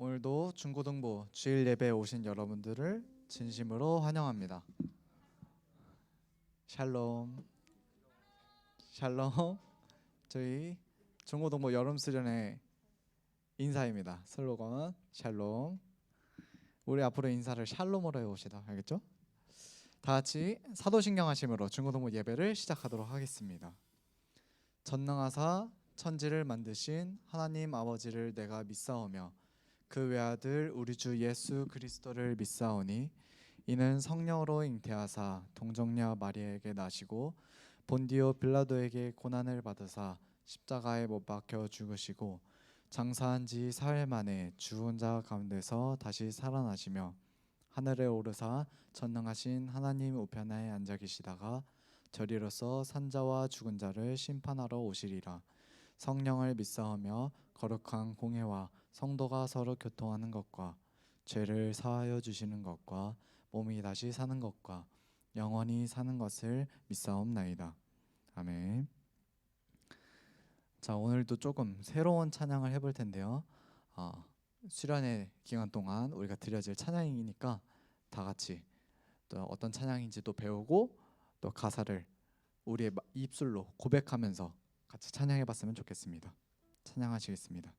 오늘도 중고등부 주일 예배에 오신 여러분들을 진심으로 환영합니다. 샬롬. 샬롬. 저희 중고등부 여름 수련회 인사입니다. 슬로건 샬롬. 우리 앞으로 인사를 샬롬으로 해봅시다. 알겠죠? 다 같이 사도신경 하심으로 중고등부 예배를 시작하도록 하겠습니다. 전능하사 천지를 만드신 하나님 아버지를 내가 믿사오며 그 외아들 우리 주 예수 그리스도를 믿사오니 이는 성령으로 잉태하사 동정녀 마리아에게 나시고 본디오 빌라도에게 고난을 받으사 십자가에 못 박혀 죽으시고 장사한 지 사흘 만에 죽은 자 가운데서 다시 살아나시며 하늘에 오르사 전능하신 하나님 우편에 앉아 계시다가 저리로서 산자와 죽은 자를 심판하러 오시리라. 성령을 믿사오며 거룩한 공회와 성도가 서로 교통하는 것과 죄를 사하여 주시는 것과 몸이 다시 사는 것과 영원히 사는 것을 믿사옵나이다. 아멘. 자, 오늘도 조금 새로운 찬양을 해볼 텐데요. 수련회 기간 동안 우리가 드려질 찬양이니까 다 같이 또 어떤 찬양인지 또 배우고 또 가사를 우리의 입술로 고백하면서 같이 찬양해봤으면 좋겠습니다. 찬양하시겠습니다.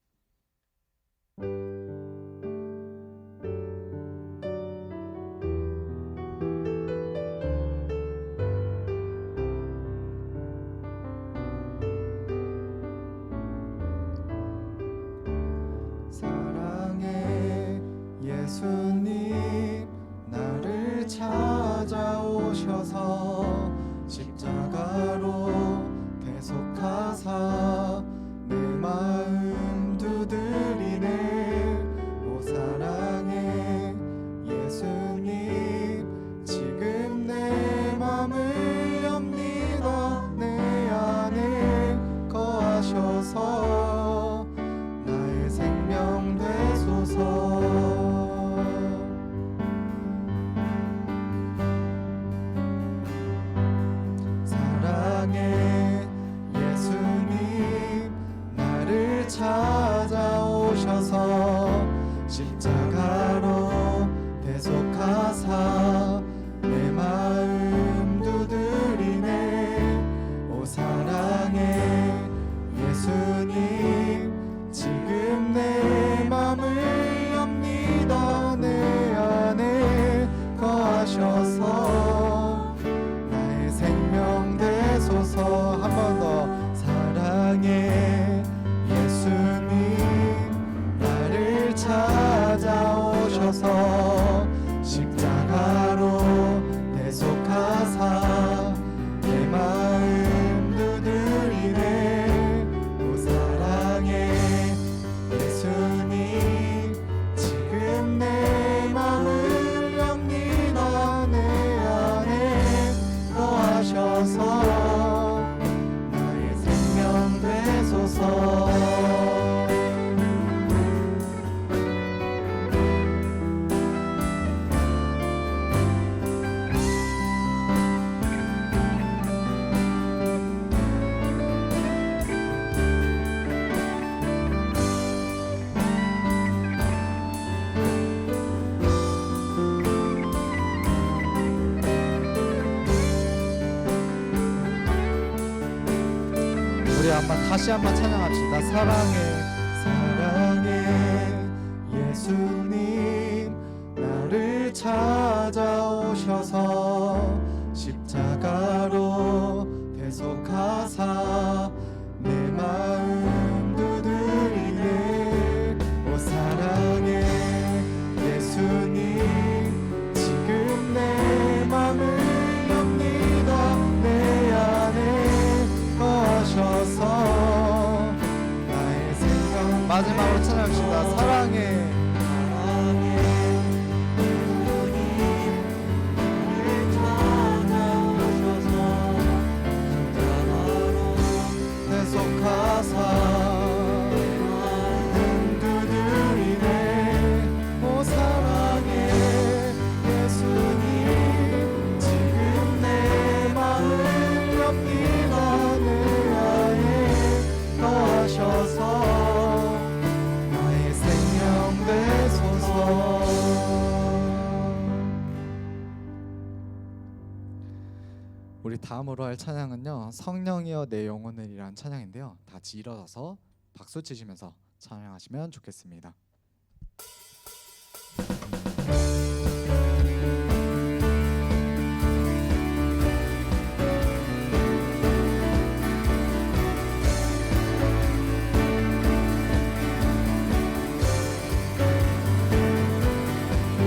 사랑의 예수님 나를 찾아오셔서 십자가로 대속하사 내 마음 두드리네. 오 사랑의 예수님 지금 내 맘을 엽니다. 내 안에 거하셔서 나의 생명 되소서. 사랑의 예수님 나를 찾아오셔서 십자가로 대속하사 내 마음 두드리네. 오 사랑의 예수님 지금 내 맘을 엽니다. 내 안에 거하셔서 나의 생명 되소서. 한 번 더. 사랑의 예수님 나를 찾아오셔서 십자가로 대속하사 내 마음 두드리네. 오 사랑의 예수님 지금 내 맘을 엽니다. 내 안에 거하셔서 나의 생명 되소서. 우리 다시 한번 찬양합시다. 사랑의 예수님 나를 찾아오셔서 십자가로 대속하사 내 마음 두드리네. 오 사랑의 예수님 지금 내 맘을 엽니다. 내 안에 거하셔서 나의 생명 우리 다음으로 할 찬양은요, 성령이여 내 영혼을이란 찬양인데요. 다 같이 일어서서 박수 치시면서 찬양하시면 좋겠습니다.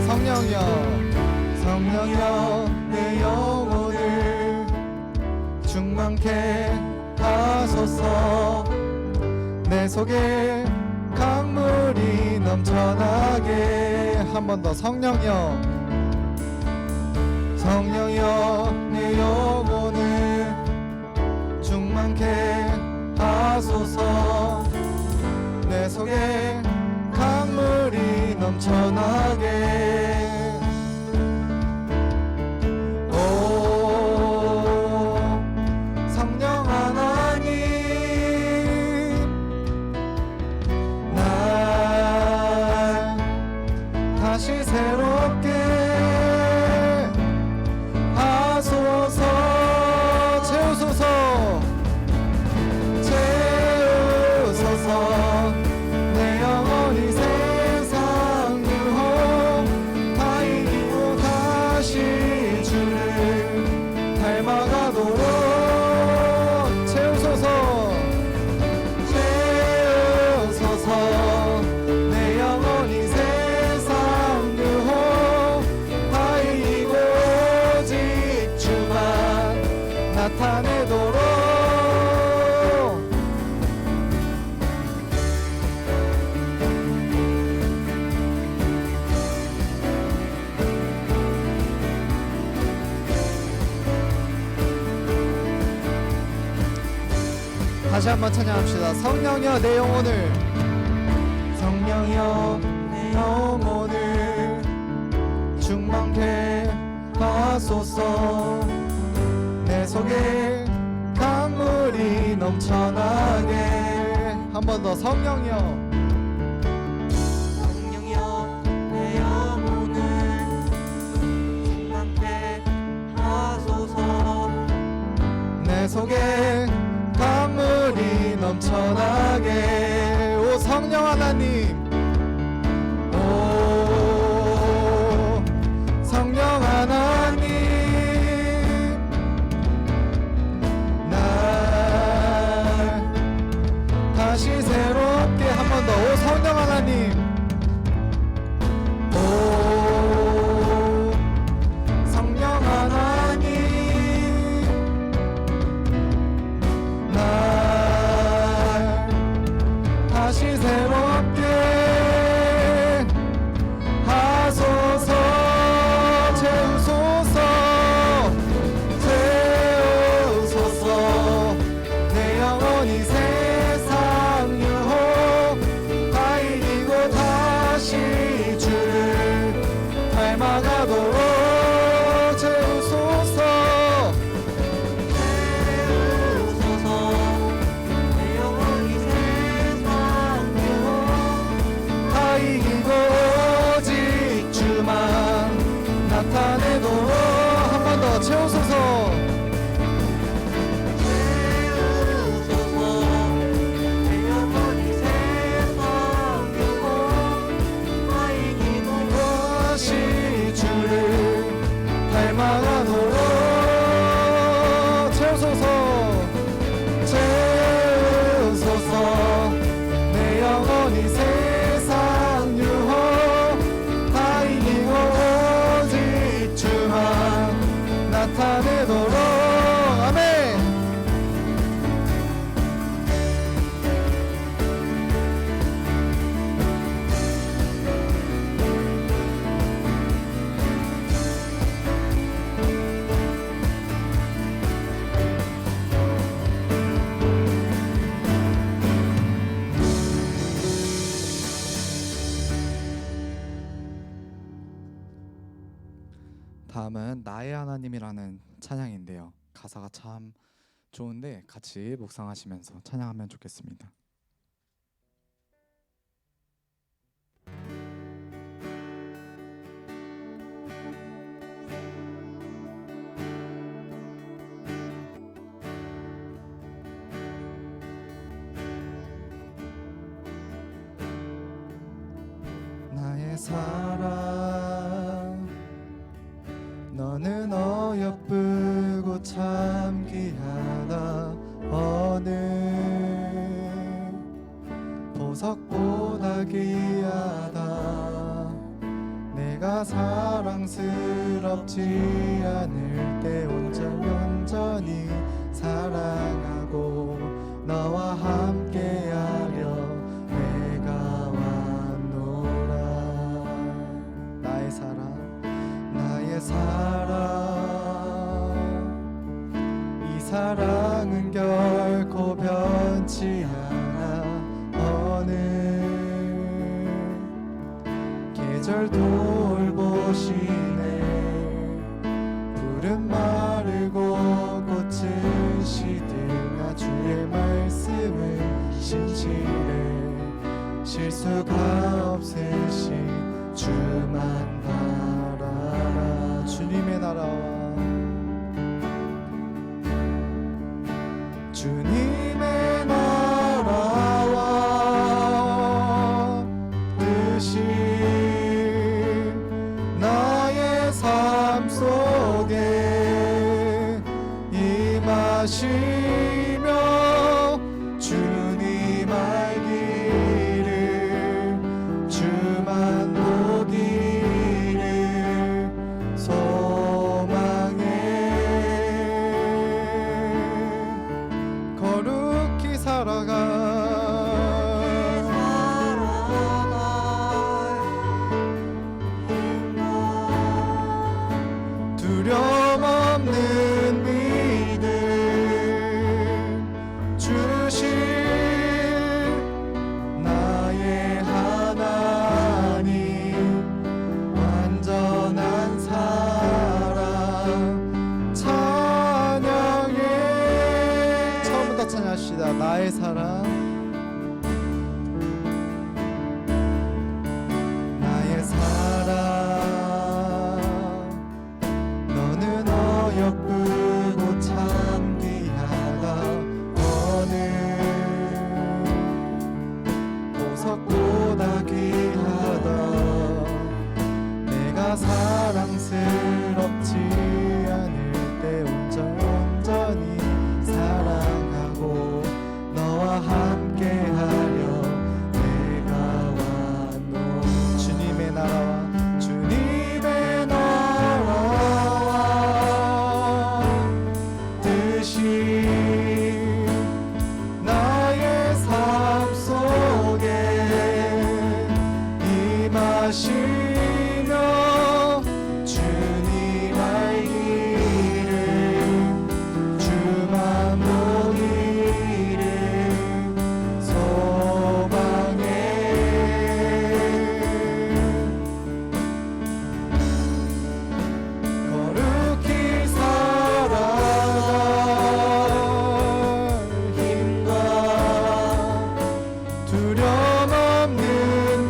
성령이여 성령이여 내 영혼을 충만케 하소서. 내 속에 강물이 넘쳐나게. 한 번 더. 성령이여 성령이여 내 영혼을 충만케 하소서. 내 속에 강물이 넘쳐나게. 오 성령 하나님, 날 다시 새롭게 하소서. 채우소서 채우소서. 내 영혼이 세상 유혹 다 이기고 다시 주를 닮아가도록 채우소서 채우소서. 내 영혼이 세상 유혹 다 이기고 오직 주만 나타내도록. 다시 한번 찬양합시다. 성령이여 내 영혼을 성령이여 내 영혼을 충만케 하소서. 내 속에 강물이 넘쳐나게. 한 번 더. 성령이여 성령이여 내 영혼을 충만케 하소서. 내 속에 강물이 넘쳐나게. 오 성령 하나님, 오 성령 하나님, 날 다시 새롭게. 한 번 더. 오 성령 하나님, 오 성령 하나님, 날 다시 새롭게 하소서. 채우소서 채우소서. 내 영혼이 세상 유혹 다 이기고 다시 주를 닮아가도록 채우소서 채우소서. 내 영혼이 세상 유혹 다 이기고 오직 주만 나타내도록. 한 번 더. 채우소서 채우소서. 내 영혼이 세상 유혹 다 이기고 다시 주를 닮아가도록 채우소서 채우소서. 내 영혼이 세상 유혹 다 이기고 오직 주만 나타내도록. 아멘. 다음은 나의 하나님이라는 찬양인데요. 가사가 참 좋은데 같이 묵상하시면서 찬양하면 좋겠습니다. 사랑 너는 어여쁘고 참 귀하다 어느 보석보다 귀하다 내가 사랑스럽지 않을 때 온전히 사랑하고 너와 함께하려 내가 왔노라 나의 사랑 이 사랑은 결코 변치 않아 어느 계절 돌보시네 푸른 마르고 꽃은 시들나 주의 말씀을 신실해 실수가 없으신 주만 바라라 주님의 나라와 주님의 나라와 뜻이 나의 삶 속에 임하시며 주님 알기를 주만 보기를 소망해 거룩히 살아가 두려움 없는 믿음 주실 나의 하나님 완전한 사랑 찬양해 처음부터 찬양합시다 나의 사랑 나의 사랑 너는 어여쁘고 참 귀하다 어느 보석보다 귀하다 내가 사랑스럽지 않을 때 온전히 사랑하고 너와 함께하려 내가 왔노 주님의 나라와 주님의 나라와 뜻이 나의 삶 속에 임하시며 주님 알기를 주만 보기를 소망해 거룩히 살아갈 힘과 두려움 없는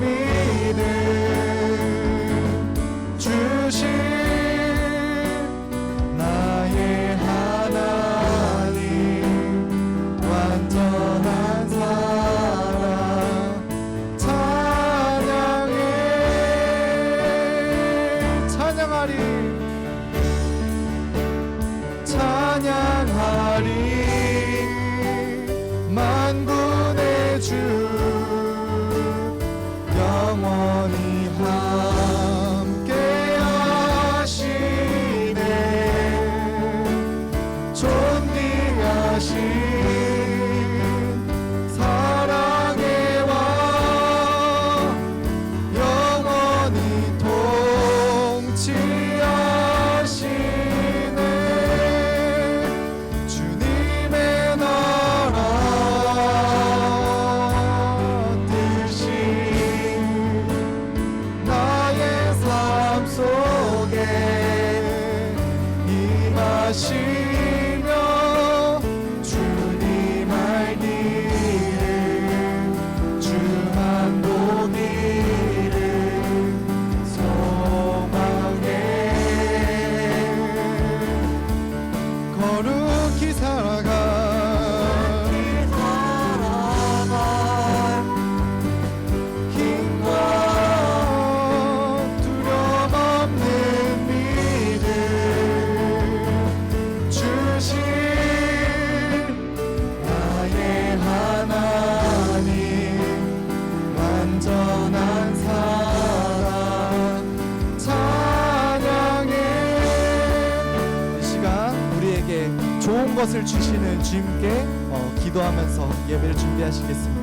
믿음 주신 나의 하나님 완전한 사랑 찬양해 찬양하리 찬양하리 만군의 주 영원히 함께 하시네 존귀하신 사랑의 왕 영원히 통치하시네 주님의 나라 뜻이 나의 삶 속에 임하시며 주님 알기를 주만 보기를 소망해 거룩히 살아가 힘과 우리에게 좋은 것을 주시는 주님께 기도하면서 예배를 준비하시겠습니다.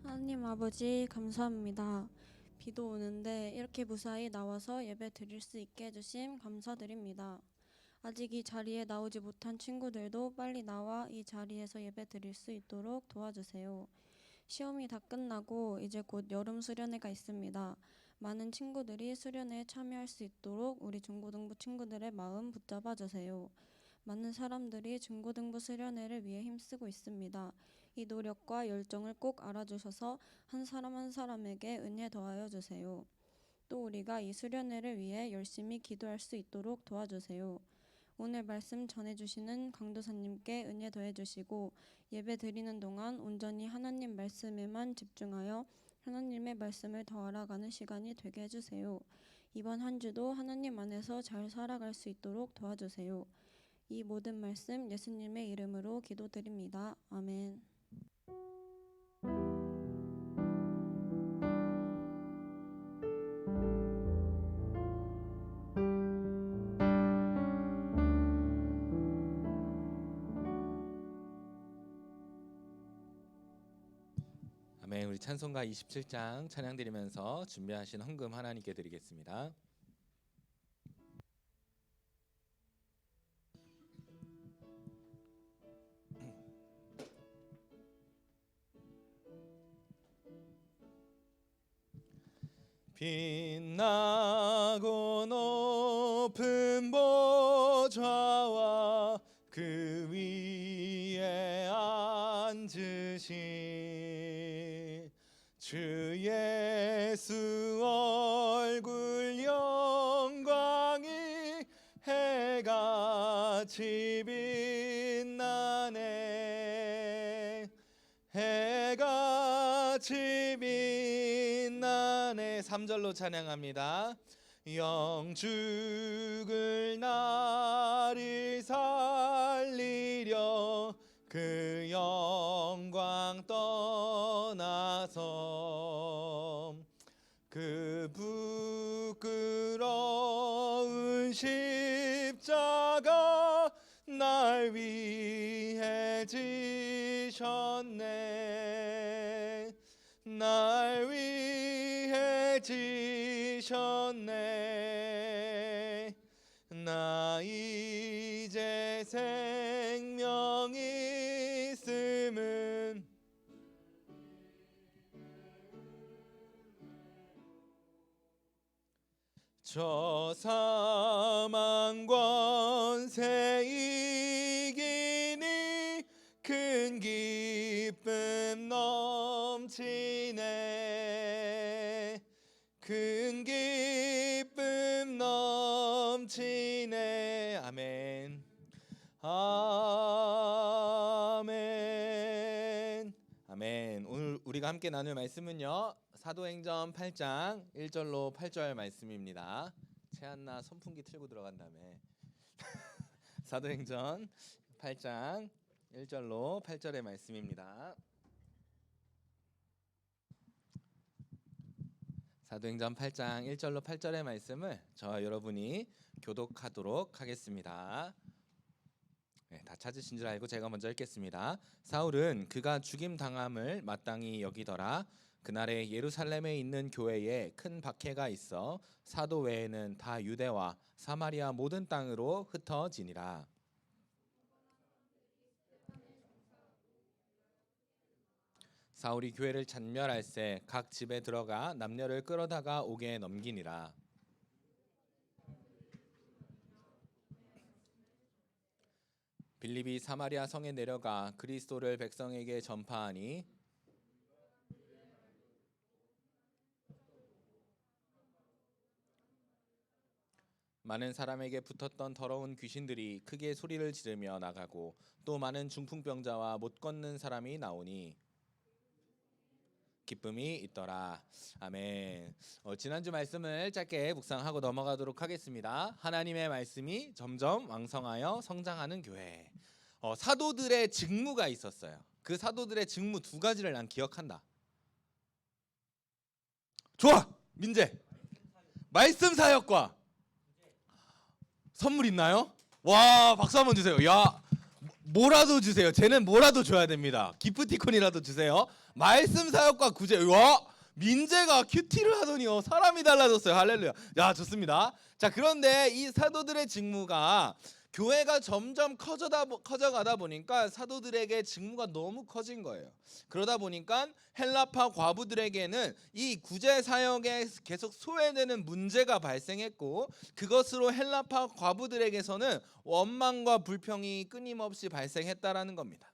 하나님 아버지 감사합니다. 비도 오는데 이렇게 무사히 나와서 예배 드릴 수 있게 해주심 감사드립니다. 아직 이 자리에 나오지 못한 친구들도 빨리 나와 이 자리에서 예배 드릴 수 있도록 도와주세요. 시험이 다 끝나고 이제 곧 여름 수련회가 있습니다. 많은 친구들이 수련회에 참여할 수 있도록 우리 중고등부 친구들의 마음 붙잡아 주세요. 많은 사람들이 중고등부 수련회를 위해 힘쓰고 있습니다. 이 노력과 열정을 꼭 알아주셔서 한 사람 한 사람에게 은혜 더하여 주세요. 또 우리가 이 수련회를 위해 열심히 기도할 수 있도록 도와주세요. 오늘 말씀 전해주시는 강도사님께 은혜 더해주시고 예배 드리는 동안 온전히 하나님 말씀에만 집중하여 하나님의 말씀을 더 알아가는 시간이 되게 해주세요. 이번 한 주도 하나님 안에서 잘 살아갈 수 있도록 도와주세요. 이 모든 말씀 예수님의 이름으로 기도드립니다. 아멘. 아멘. 우리 찬송가 27장 찬양 드리면서 준비하신 헌금 하나님께 드리겠습니다. 빛나고 높은 보좌와 그 위에 앉으신 주 예수 얼굴 영광이 해같이 빛나네. 해같이 빛나네. 3절로 찬양합니다. 영죽을 나를 살리려 그 영광 떠나서 그 부끄러운 십자가 날 위해 지셨네. 날 위해 지셨네. 나 이제 생명이 있음은 저 사망 권세 이기니 큰 기쁨 넘치네. 큰 기쁨 넘치네. 아멘. 아멘. 아멘. 오늘 우리가 함께 나눌 말씀은요, 사도행전 8장 1절로 8절 말씀입니다. 채한나 선풍기 틀고 들어간 다음에 사도행전 8장 1절로 8절의 말씀입니다. 사도행전 8장 1절로 8절의 말씀을 저와 여러분이 교독하도록 하겠습니다. 네, 다 찾으신 줄 알고 제가 먼저 읽겠습니다. 사울은 그가 죽임 당함을 마땅히 여기더라. 그날에 예루살렘에 있는 교회에 큰 박해가 있어 사도 외에는 다 유대와 사마리아 모든 땅으로 흩어지니라. 사울이 교회를 잔멸할세 각 집에 들어가 남녀를 끌어다가 옥에 넘기니라. 빌립이 사마리아 성에 내려가 그리스도를 백성에게 전파하니 많은 사람에게 붙었던 더러운 귀신들이 크게 소리를 지르며 나가고 또 많은 중풍병자와 못 걷는 사람이 나오니 기쁨이 있더라. 아멘. 지난주 말씀을 짧게 묵상하고 넘어가도록 하겠습니다. 하나님의 말씀이 점점 왕성하여 성장하는 교회. 사도들의 직무가 있었어요. 그 사도들의 직무 두 가지를 난 기억한다. 좋아, 민재. 말씀 사역과 선물 있나요? 와, 박수 한번 주세요. 야, 뭐라도 주세요. 쟤는 뭐라도 줘야 됩니다. 기프티콘이라도 주세요. 말씀 사역과 구제. 와, 민재가 큐티를 하더니요 사람이 달라졌어요. 할렐루야. 야, 좋습니다. 자, 그런데 이 사도들의 직무가 교회가 점점 커져가다 보니까 사도들에게 직무가 너무 커진 거예요. 그러다 보니까 헬라파 과부들에게는 이 구제 사역에 계속 소외되는 문제가 발생했고, 그것으로 헬라파 과부들에게서는 원망과 불평이 끊임없이 발생했다라는 겁니다.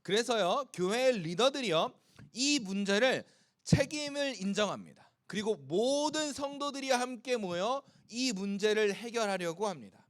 그래서요, 교회의 리더들이요 이 문제를 책임을 인정합니다. 그리고 모든 성도들이 함께 모여 이 문제를 해결하려고 합니다.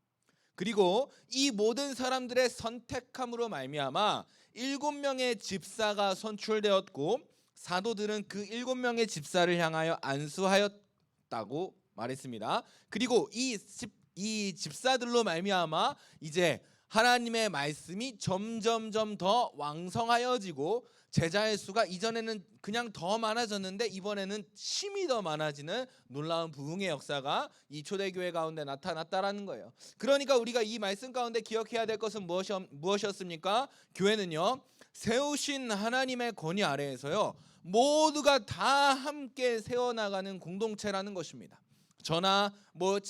그리고 이 모든 사람들의 선택함으로 말미암아 7명의 집사가 선출되었고, 사도들은 그 7명의 집사를 향하여 안수하였다고 말했습니다. 그리고 이 집사들로 말미암아 이제 하나님의 말씀이 점점점 더 왕성하여지고, 제자의 수가 이전에는 그냥 더 많아졌는데 이번에는 심히 더 많아지는 놀라운 부흥의 역사가 이 초대교회 가운데 나타났다라는 거예요. 그러니까 우리가 이 말씀 가운데 기억해야 될 것은 무엇이었습니까? 교회는요, 세우신 하나님의 권위 아래에서요 모두가 다 함께 세워나가는 공동체라는 것입니다. 저나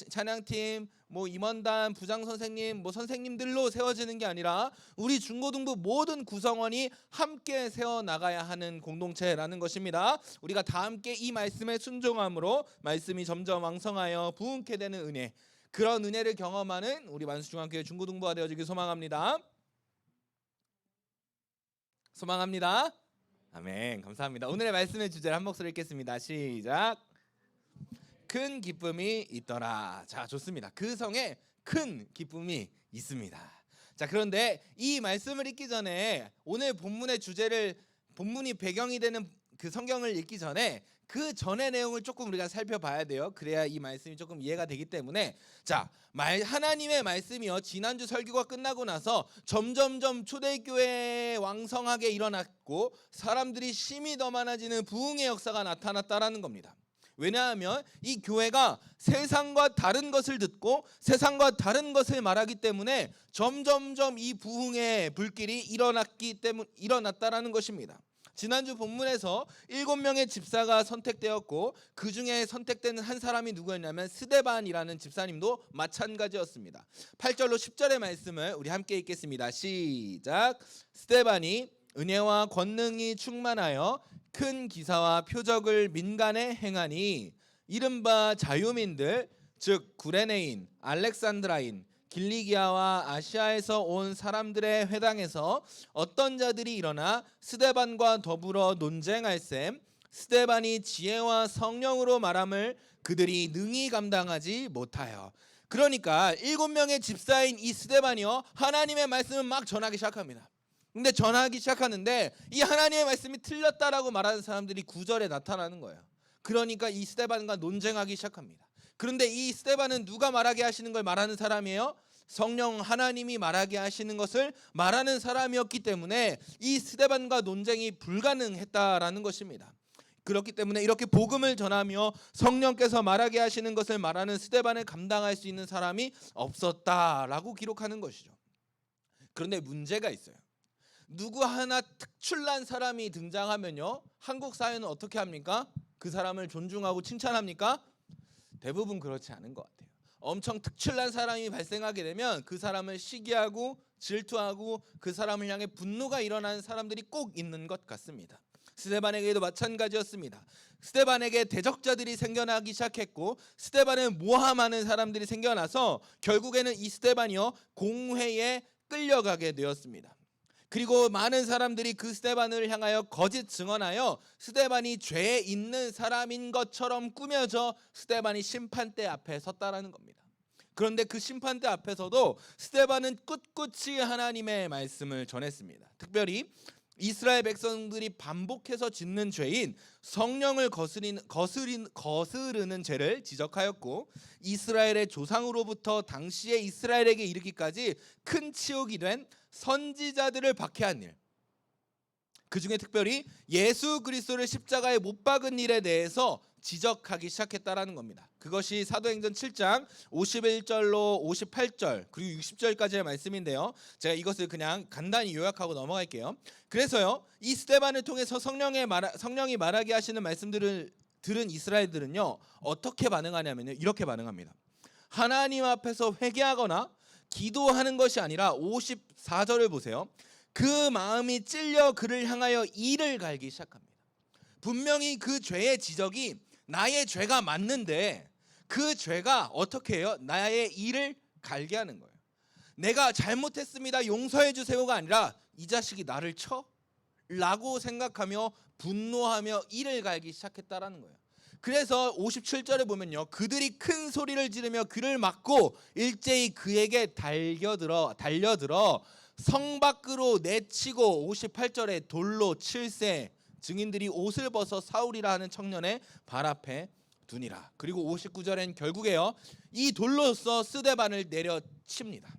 찬양팀, 임원단, 부장 선생님, 선생님들로 세워지는 게 아니라 우리 중고등부 모든 구성원이 함께 세워 나가야 하는 공동체라는 것입니다. 우리가 다 함께 이 말씀에 순종함으로 말씀이 점점 왕성하여 부흥케 되는 은혜, 그런 은혜를 경험하는 우리 만수중앙교회 중고등부가 되어지길 소망합니다. 소망합니다. 아멘. 감사합니다. 오늘의 말씀의 주제를 한 목소리 읽겠습니다. 시작. 큰 기쁨이 있더라. 자, 좋습니다. 그 성에 큰 기쁨이 있습니다. 자, 그런데 이 말씀을 읽기 전에 오늘 본문의 본문이 배경이 되는 그 성경을 읽기 전에 그 전의 내용을 조금 우리가 살펴봐야 돼요. 그래야 이 말씀이 조금 이해가 되기 때문에, 자, 하나님의 말씀이요 지난주 설교가 끝나고 나서 점점점 초대교회에 왕성하게 일어났고 사람들이 심히 더 많아지는 부흥의 역사가 나타났다라는 겁니다. 왜냐하면 이 교회가 세상과 다른 것을 듣고 세상과 다른 것을 말하기 때문에 점점점 이 부흥의 불길이 일어났다라는 것입니다. 지난주 본문에서 7명의 집사가 선택되었고, 그 중에 선택되는 한 사람이 누구였냐면 스데반이라는 집사님도 마찬가지였습니다. 8절로 10절의 말씀을 우리 함께 읽겠습니다. 시작. 스데반이 은혜와 권능이 충만하여 큰 기사와 표적을 민간에 행하니 이른바 자유민들, 즉 구레네인, 알렉산드라인, 길리기아와 아시아에서 온 사람들의 회당에서 어떤 자들이 일어나 스데반과 더불어 논쟁할셈. 스데반이 지혜와 성령으로 말함을 그들이 능히 감당하지 못하여. 그러니까 7명의 집사인 이 스데반이요 하나님의 말씀을 막 전하기 시작합니다. 근데 전하기 시작하는데 이 하나님의 말씀이 틀렸다라고 말하는 사람들이 9절에 나타나는 거예요. 그러니까 이 스데반과 논쟁하기 시작합니다. 그런데 이 스데반은 누가 말하게 하시는 걸 말하는 사람이에요? 성령 하나님이 말하게 하시는 것을 말하는 사람이었기 때문에 이 스데반과 논쟁이 불가능했다라는 것입니다. 그렇기 때문에 이렇게 복음을 전하며 성령께서 말하게 하시는 것을 말하는 스데반을 감당할 수 있는 사람이 없었다라고 기록하는 것이죠. 그런데 문제가 있어요. 누구 하나 특출난 사람이 등장하면요, 한국 사회는 어떻게 합니까? 그 사람을 존중하고 칭찬합니까? 대부분 그렇지 않은 것 같아요. 엄청 특출난 사람이 발생하게 되면 그 사람을 시기하고 질투하고 그 사람을 향해 분노가 일어나는 사람들이 꼭 있는 것 같습니다. 스데반에게도 마찬가지였습니다. 스데반에게 대적자들이 생겨나기 시작했고 스데반을 모함하는 사람들이 생겨나서 결국에는 이 스데반이요 공회에 끌려가게 되었습니다. 그리고 많은 사람들이 그 스데반을 향하여 거짓 증언하여 스데반이 죄에 있는 사람인 것처럼 꾸며져 스데반이 심판대 앞에 섰다라는 겁니다. 그런데 그 심판대 앞에서도 스데반은 꿋꿋이 하나님의 말씀을 전했습니다. 특별히 이스라엘 백성들이 반복해서 짓는 죄인 성령을 거스르는 죄를 지적하였고 이스라엘의 조상으로부터 당시에 이스라엘에게 이르기까지 큰 치욕이 된 선지자들을 박해한 일, 그 중에 특별히 예수 그리스도를 십자가에 못 박은 일에 대해서 지적하기 시작했다라는 겁니다. 그것이 사도행전 7장 51절로 58절 그리고 60절까지의 말씀인데요. 제가 이것을 그냥 간단히 요약하고 넘어갈게요. 그래서요, 이 스데반을 통해서 성령이 말하게 하시는 말씀들을 들은 이스라엘들은요 어떻게 반응하냐면요, 이렇게 반응합니다. 하나님 앞에서 회개하거나 기도하는 것이 아니라 54절을 보세요. 그 마음이 찔려 그를 향하여 이를 갈기 시작합니다. 분명히 그 죄의 지적이 나의 죄가 맞는데 그 죄가 어떻게 해요? 나의 이를 갈게 하는 거예요. 내가 잘못했습니다, 용서해 주세요가 아니라 이 자식이 나를 쳐? 라고 생각하며 분노하며 이를 갈기 시작했다라는 거예요. 그래서 57절에 보면요, 그들이 큰 소리를 지르며 그를 막고 일제히 그에게 달려들어 성 밖으로 내치고 58절에 돌로 칠세, 증인들이 옷을 벗어 사울이라 하는 청년의 발 앞에 두니라. 그리고 59절엔 결국에요, 이 돌로서 스데반을 내려칩니다.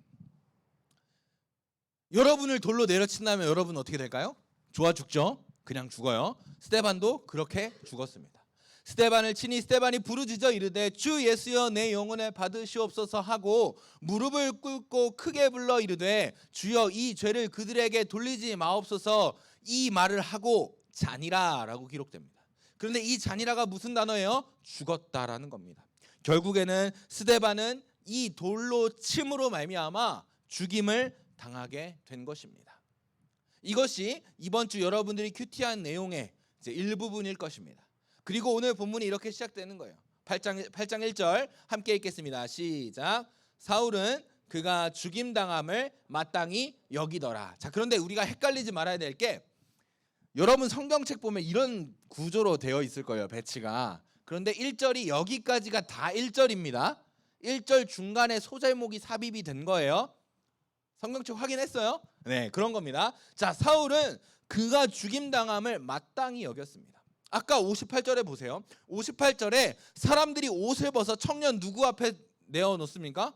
여러분을 돌로 내려친다면 여러분 어떻게 될까요? 좋아 죽죠? 그냥 죽어요. 스데반도 그렇게 죽었습니다. 스데반을 치니 스데반이 부르짖어 이르되 주 예수여 내 영혼을 받으시옵소서 하고 무릎을 꿇고 크게 불러 이르되 주여 이 죄를 그들에게 돌리지 마옵소서, 이 말을 하고 잔이라라고 기록됩니다. 그런데 이 잔이라가 무슨 단어예요? 죽었다라는 겁니다. 결국에는 스데반은 이 돌로 침으로 말미암아 죽임을 당하게 된 것입니다. 이것이 이번 주 여러분들이 큐티한 내용의 이제 일부분일 것입니다. 그리고 오늘 본문이 이렇게 시작되는 거예요. 8장 1절 함께 읽겠습니다. 시작. 사울은 그가 죽임당함을 마땅히 여기더라. 자, 그런데 우리가 헷갈리지 말아야 될 게, 여러분 성경책 보면 이런 구조로 되어 있을 거예요, 배치가. 그런데 1절이 여기까지가 다 1절입니다. 1절 중간에 소제목이 삽입이 된 거예요. 성경책 확인했어요? 네, 그런 겁니다. 자, 사울은 그가 죽임당함을 마땅히 여겼습니다. 아까 58절에 보세요. 58절에 사람들이 옷을 벗어 청년 누구 앞에 내어놓습니까?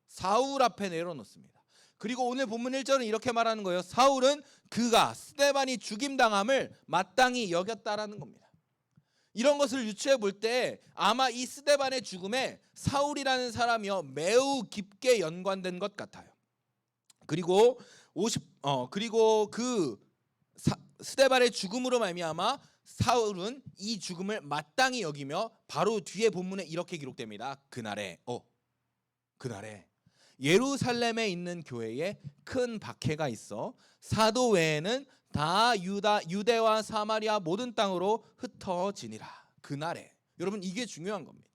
사울 앞에 내려놓습니다. 그리고 오늘 본문 1절은 이렇게 말하는 거예요. 사울은 그가 스데반이 죽임당함을 마땅히 여겼다라는 겁니다. 이런 것을 유추해 볼 때 아마 이 스데반의 죽음에 사울이라는 사람이요 매우 깊게 연관된 것 같아요. 그리고 스데반의 죽음으로 말미암아 사울은 이 죽음을 마땅히 여기며 바로 뒤에 본문에 이렇게 기록됩니다. 그날에 예루살렘에 있는 교회에 큰 박해가 있어 사도 외에는 다 유대와 사마리아 모든 땅으로 흩어지니라. 그날에, 여러분 이게 중요한 겁니다.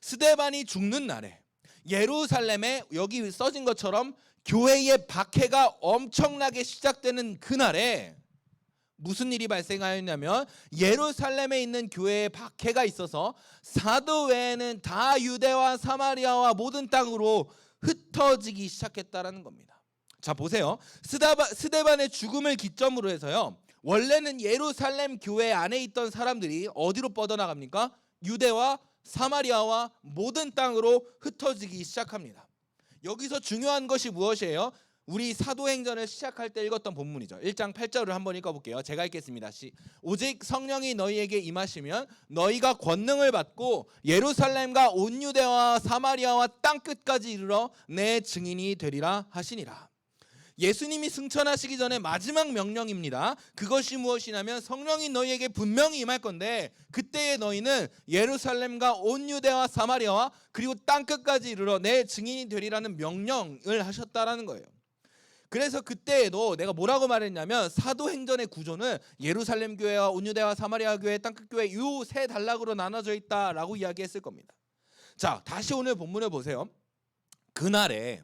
스데반이 죽는 날에 예루살렘에 여기 써진 것처럼 교회의 박해가 엄청나게 시작되는 그날에 무슨 일이 발생하였냐면 예루살렘에 있는 교회에 박해가 있어서 사도 외에는 다 유대와 사마리아와 모든 땅으로 흩어지기 시작했다라는 겁니다. 자, 보세요. 스데반의 죽음을 기점으로 해서요, 원래는 예루살렘 교회 안에 있던 사람들이 어디로 뻗어나갑니까? 유대와 사마리아와 모든 땅으로 흩어지기 시작합니다. 여기서 중요한 것이 무엇이에요? 우리 사도행전을 시작할 때 읽었던 본문이죠. 1장 8절을 한번 읽어볼게요. 제가 읽겠습니다. 오직 성령이 너희에게 임하시면 너희가 권능을 받고 예루살렘과 온 유대와 사마리아와 땅끝까지 이르러 내 증인이 되리라 하시니라. 예수님이 승천하시기 전에 마지막 명령입니다. 그것이 무엇이냐면 성령이 너희에게 분명히 임할 건데 그때에 너희는 예루살렘과 온 유대와 사마리아와 그리고 땅끝까지 이르러 내 증인이 되리라는 명령을 하셨다라는 거예요. 그래서 그때에도 내가 뭐라고 말했냐면 사도행전의 구조는 예루살렘 교회와 온 유대와 사마리아 교회, 땅끝 교회 이 세 단락으로 나눠져 있다라고 이야기했을 겁니다. 자, 다시 오늘 본문을 보세요. 그날에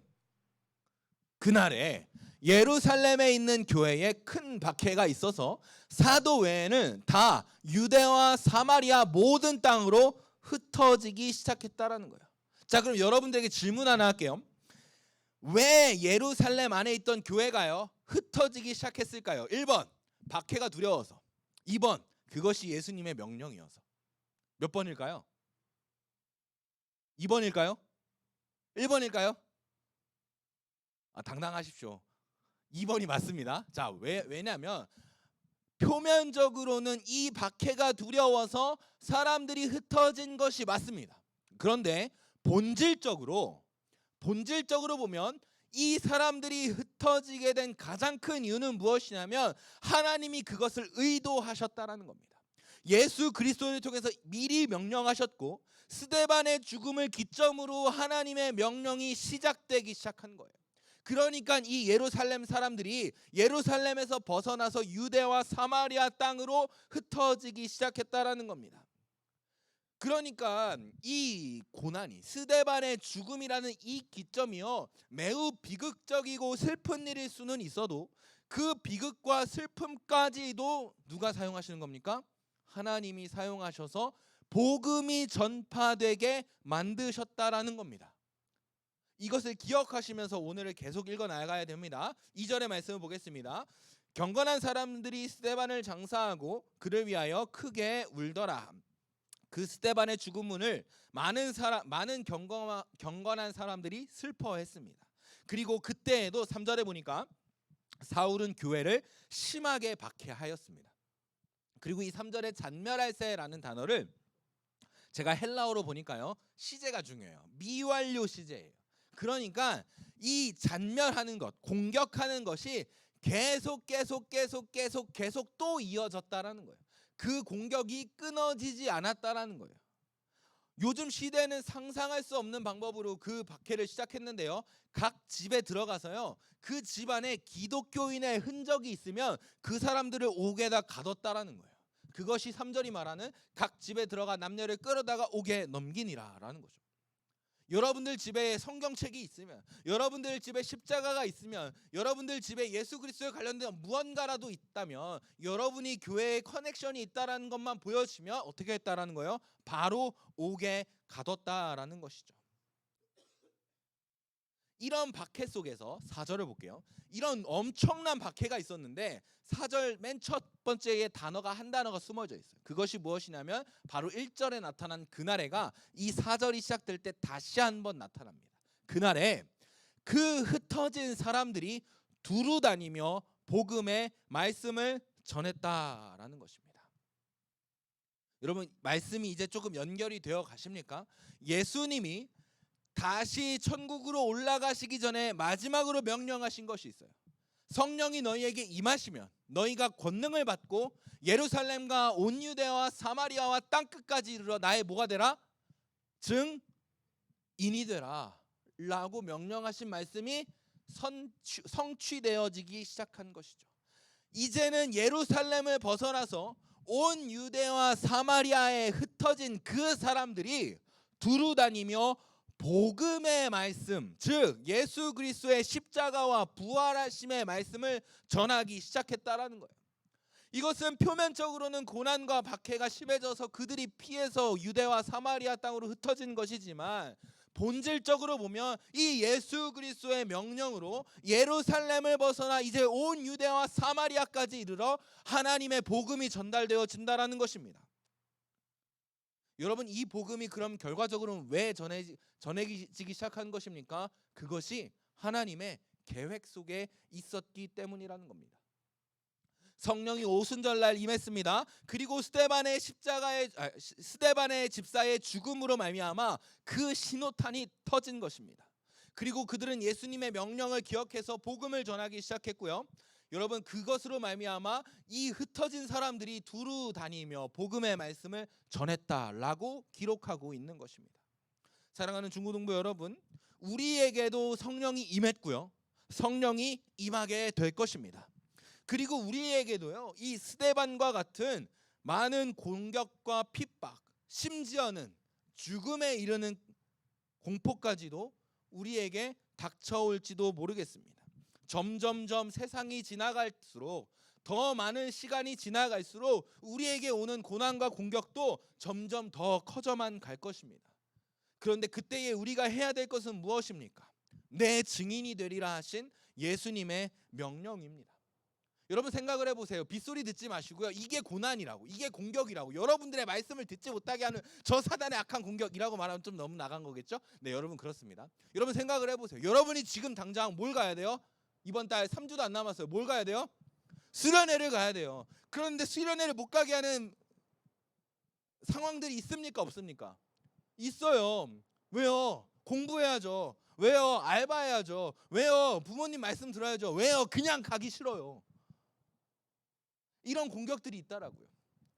예루살렘에 있는 교회에 큰 박해가 있어서 사도 외에는 다 유대와 사마리아 모든 땅으로 흩어지기 시작했다라는 거예요. 자, 그럼 여러분들에게 질문 하나 할게요. 왜 예루살렘 안에 있던 교회가요 흩어지기 시작했을까요? 1번 박해가 두려워서, 2번 그것이 예수님의 명령이어서. 몇 번일까요? 2번일까요? 1번일까요? 당당하십시오. 2번이 맞습니다. 자, 왜냐하면 표면적으로는 이 박해가 두려워서 사람들이 흩어진 것이 맞습니다. 그런데 본질적으로 보면 이 사람들이 흩어지게 된 가장 큰 이유는 무엇이냐면 하나님이 그것을 의도하셨다라는 겁니다. 예수 그리스도를 통해서 미리 명령하셨고 스데반의 죽음을 기점으로 하나님의 명령이 시작되기 시작한 거예요. 그러니까 이 예루살렘 사람들이 예루살렘에서 벗어나서 유대와 사마리아 땅으로 흩어지기 시작했다라는 겁니다. 그러니까 이 고난이 스데반의 죽음이라는 이 기점이요 매우 비극적이고 슬픈 일일 수는 있어도 그 비극과 슬픔까지도 누가 사용하시는 겁니까? 하나님이 사용하셔서 복음이 전파되게 만드셨다라는 겁니다. 이것을 기억하시면서 오늘을 계속 읽어 나가야 됩니다. 2절의 말씀을 보겠습니다. 경건한 사람들이 스데반을 장사하고 그를 위하여 크게 울더라. 그 스데반의 죽음을 많은 경건한 사람들이 슬퍼했습니다. 그리고 그때에도 3절에 보니까 사울은 교회를 심하게 박해하였습니다. 그리고 이 3절에 잔멸할세라는 단어를 제가 헬라어로 보니까요 시제가 중요해요. 미완료 시제예요. 그러니까 이 잔멸하는 것, 공격하는 것이 계속 또 이어졌다라는 거예요. 그 공격이 끊어지지 않았다라는 거예요. 요즘 시대는 상상할 수 없는 방법으로 그 박해를 시작했는데요. 각 집에 들어가서요. 그 집안에 기독교인의 흔적이 있으면 그 사람들을 옥에다 가뒀다라는 거예요. 그것이 3절이 말하는 각 집에 들어가 남녀를 끌어다가 옥에 넘기니라라는 거죠. 여러분들 집에 성경책이 있으면, 여러분들 집에 십자가가 있으면, 여러분들 집에 예수 그리스도에 관련된 무언가라도 있다면 여러분이 교회에 커넥션이 있다라는 것만 보여지면 어떻게 했다라는 거예요? 바로 옥에 가뒀다라는 것이죠. 이런 박해 속에서 4절을 볼게요. 이런 엄청난 박해가 있었는데 4절 맨 첫 번째의 단어가 한 단어가 숨어져 있어요. 그것이 무엇이냐면 바로 1절에 나타난 그날에가 이 4절이 시작될 때 다시 한번 나타납니다. 그날에 그 흩어진 사람들이 두루 다니며 복음의 말씀을 전했다라는 것입니다. 여러분 말씀이 이제 조금 연결이 되어 가십니까? 예수님이 다시 천국으로 올라가시기 전에 마지막으로 명령하신 것이 있어요. 성령이 너희에게 임하시면 너희가 권능을 받고 예루살렘과 온 유대와 사마리아와 땅끝까지 이르러 나의 뭐가 되라? 증인이 되라 라고 명령하신 말씀이 성취되어지기 시작한 것이죠. 이제는 예루살렘을 벗어나서 온 유대와 사마리아에 흩어진 그 사람들이 두루 다니며 복음의 말씀, 즉 예수 그리스도의 십자가와 부활하심의 말씀을 전하기 시작했다라는 거예요. 이것은 표면적으로는 고난과 박해가 심해져서 그들이 피해서 유대와 사마리아 땅으로 흩어진 것이지만 본질적으로 보면 이 예수 그리스도의 명령으로 예루살렘을 벗어나 이제 온 유대와 사마리아까지 이르러 하나님의 복음이 전달되어진다라는 것입니다. 여러분 이 복음이 그럼 결과적으로는 왜 전해지기 시작한 것입니까? 그것이 하나님의 계획 속에 있었기 때문이라는 겁니다. 성령이 오순절날 임했습니다. 그리고 스데반의 집사의 죽음으로 말미암아 그 신호탄이 터진 것입니다. 그리고 그들은 예수님의 명령을 기억해서 복음을 전하기 시작했고요. 여러분, 그것으로 말미암아 이 흩어진 사람들이 두루 다니며 복음의 말씀을 전했다라고 기록하고 있는 것입니다. 사랑하는 중고등부 여러분, 우리에게도 성령이 임했고요. 성령이 임하게 될 것입니다. 그리고 우리에게도요, 이 스데반과 같은 많은 공격과 핍박, 심지어는 죽음에 이르는 공포까지도 우리에게 닥쳐올지도 모르겠습니다. 점점점 세상이 지나갈수록, 더 많은 시간이 지나갈수록 우리에게 오는 고난과 공격도 점점 더 커져만 갈 것입니다. 그런데 그때에 우리가 해야 될 것은 무엇입니까? 내 증인이 되리라 하신 예수님의 명령입니다. 여러분, 생각을 해보세요. 빗소리 듣지 마시고요. 이게 고난이라고, 이게 공격이라고, 여러분들의 말씀을 듣지 못하게 하는 저 사단의 악한 공격이라고 말하면 좀 너무 나간 거겠죠? 네, 여러분, 그렇습니다. 여러분, 생각을 해보세요. 여러분이 지금 당장 뭘 가야 돼요? 이번 달 3주도 안 남았어요. 뭘 가야 돼요? 수련회를 가야 돼요. 그런데 수련회를 못 가게 하는 상황들이 있습니까? 없습니까? 있어요. 왜요? 공부해야죠. 왜요? 알바해야죠. 왜요? 부모님 말씀 들어야죠. 왜요? 그냥 가기 싫어요. 이런 공격들이 있다라고요.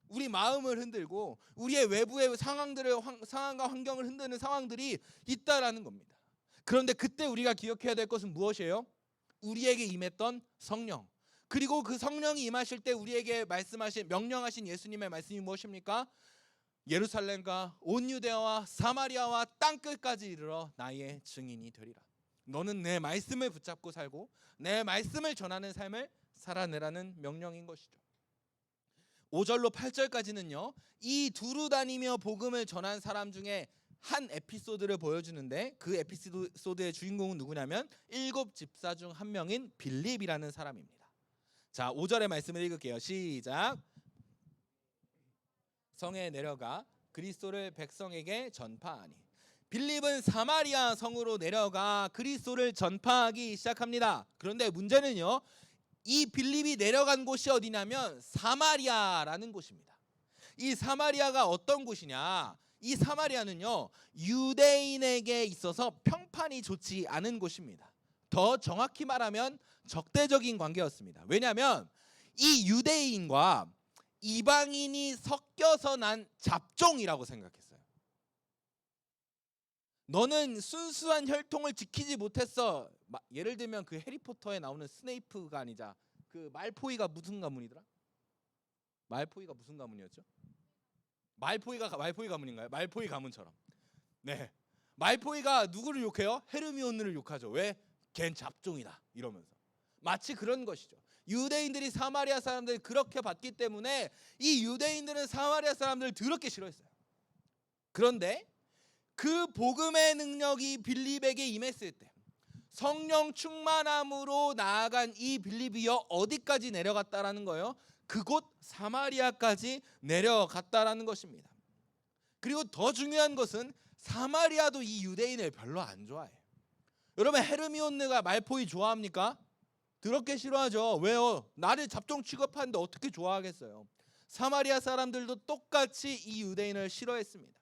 우리 마음을 흔들고 우리의 외부의 상황과 환경을 흔드는 상황들이 있다라는 겁니다. 그런데 그때 우리가 기억해야 될 것은 무엇이에요? 우리에게 임했던 성령. 그리고 그 성령이 임하실 때 우리에게 말씀하신, 명령하신 예수님의 말씀이 무엇입니까? 예루살렘과 온 유대아와 사마리아와 땅끝까지 이르러 나의 증인이 되리라. 너는 내 말씀을 붙잡고 살고 내 말씀을 전하는 삶을 살아내라는 명령인 것이죠. 5절로 8절까지는요, 이 두루 다니며 복음을 전한 사람 중에 한 에피소드를 보여주는데, 그 에피소드의 주인공은 누구냐면 7 집사 중 한 명인 빌립이라는 사람입니다. 자, 5절의 말씀을 읽을게요. 시작. 성에 내려가 그리스도를 백성에게 전파하니. 빌립은 사마리아 성으로 내려가 그리스도를 전파하기 시작합니다. 그런데 문제는요, 이 빌립이 내려간 곳이 어디냐면 사마리아라는 곳입니다. 이 사마리아가 어떤 곳이냐? 이 사마리아는요, 유대인에게 있어서 평판이 좋지 않은 곳입니다. 더 정확히 말하면 적대적인 관계였습니다. 왜냐하면 이 유대인과 이방인이 섞여서 난 잡종이라고 생각했어요. 너는 순수한 혈통을 지키지 못했어. 예를 들면 그 해리포터에 나오는 스네이프가 아니자 그 말포이가 무슨 가문이더라? 말포이가 무슨 가문이었죠? 말포이 가문인가요? 말포이 가문처럼. 네, 말포이가 누구를 욕해요? 헤르미온느를 욕하죠. 왜? 걘 잡종이다 이러면서. 마치 그런 것이죠. 유대인들이 사마리아 사람들을 그렇게 봤기 때문에 이 유대인들은 사마리아 사람들을 더럽게 싫어했어요. 그런데 그 복음의 능력이 빌립에게 임했을 때, 성령 충만함으로 나아간 이 빌립이여 어디까지 내려갔다라는 거예요? 그곳 사마리아까지 내려갔다라는 것입니다. 그리고 더 중요한 것은 사마리아도 이 유대인을 별로 안 좋아해요. 여러분, 헤르미온느가 말포이 좋아합니까? 더럽게 싫어하죠. 왜요? 나를 잡종 취급하는데 어떻게 좋아하겠어요? 사마리아 사람들도 똑같이 이 유대인을 싫어했습니다.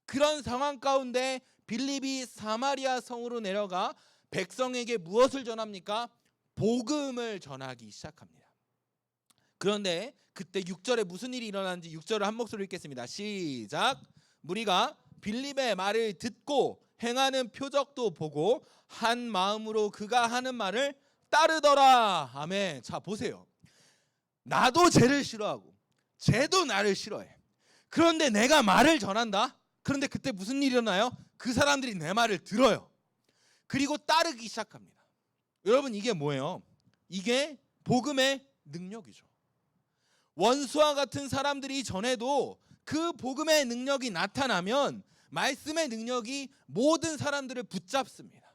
그런 상황 가운데 빌립이 사마리아 성으로 내려가 백성에게 무엇을 전합니까? 복음을 전하기 시작합니다. 그런데 그때 6절에 무슨 일이 일어나는지 6절을 한 목소리로 읽겠습니다. 시작. 무리가 빌립의 말을 듣고 행하는 표적도 보고 한 마음으로 그가 하는 말을 따르더라. 아멘. 자, 보세요. 나도 쟤를 싫어하고 쟤도 나를 싫어해. 그런데 내가 말을 전한다. 그런데 그때 무슨 일이 일어나요? 그 사람들이 내 말을 들어요. 그리고 따르기 시작합니다. 여러분, 이게 뭐예요? 이게 복음의 능력이죠. 원수와 같은 사람들이 전해도 그 복음의 능력이 나타나면 말씀의 능력이 모든 사람들을 붙잡습니다.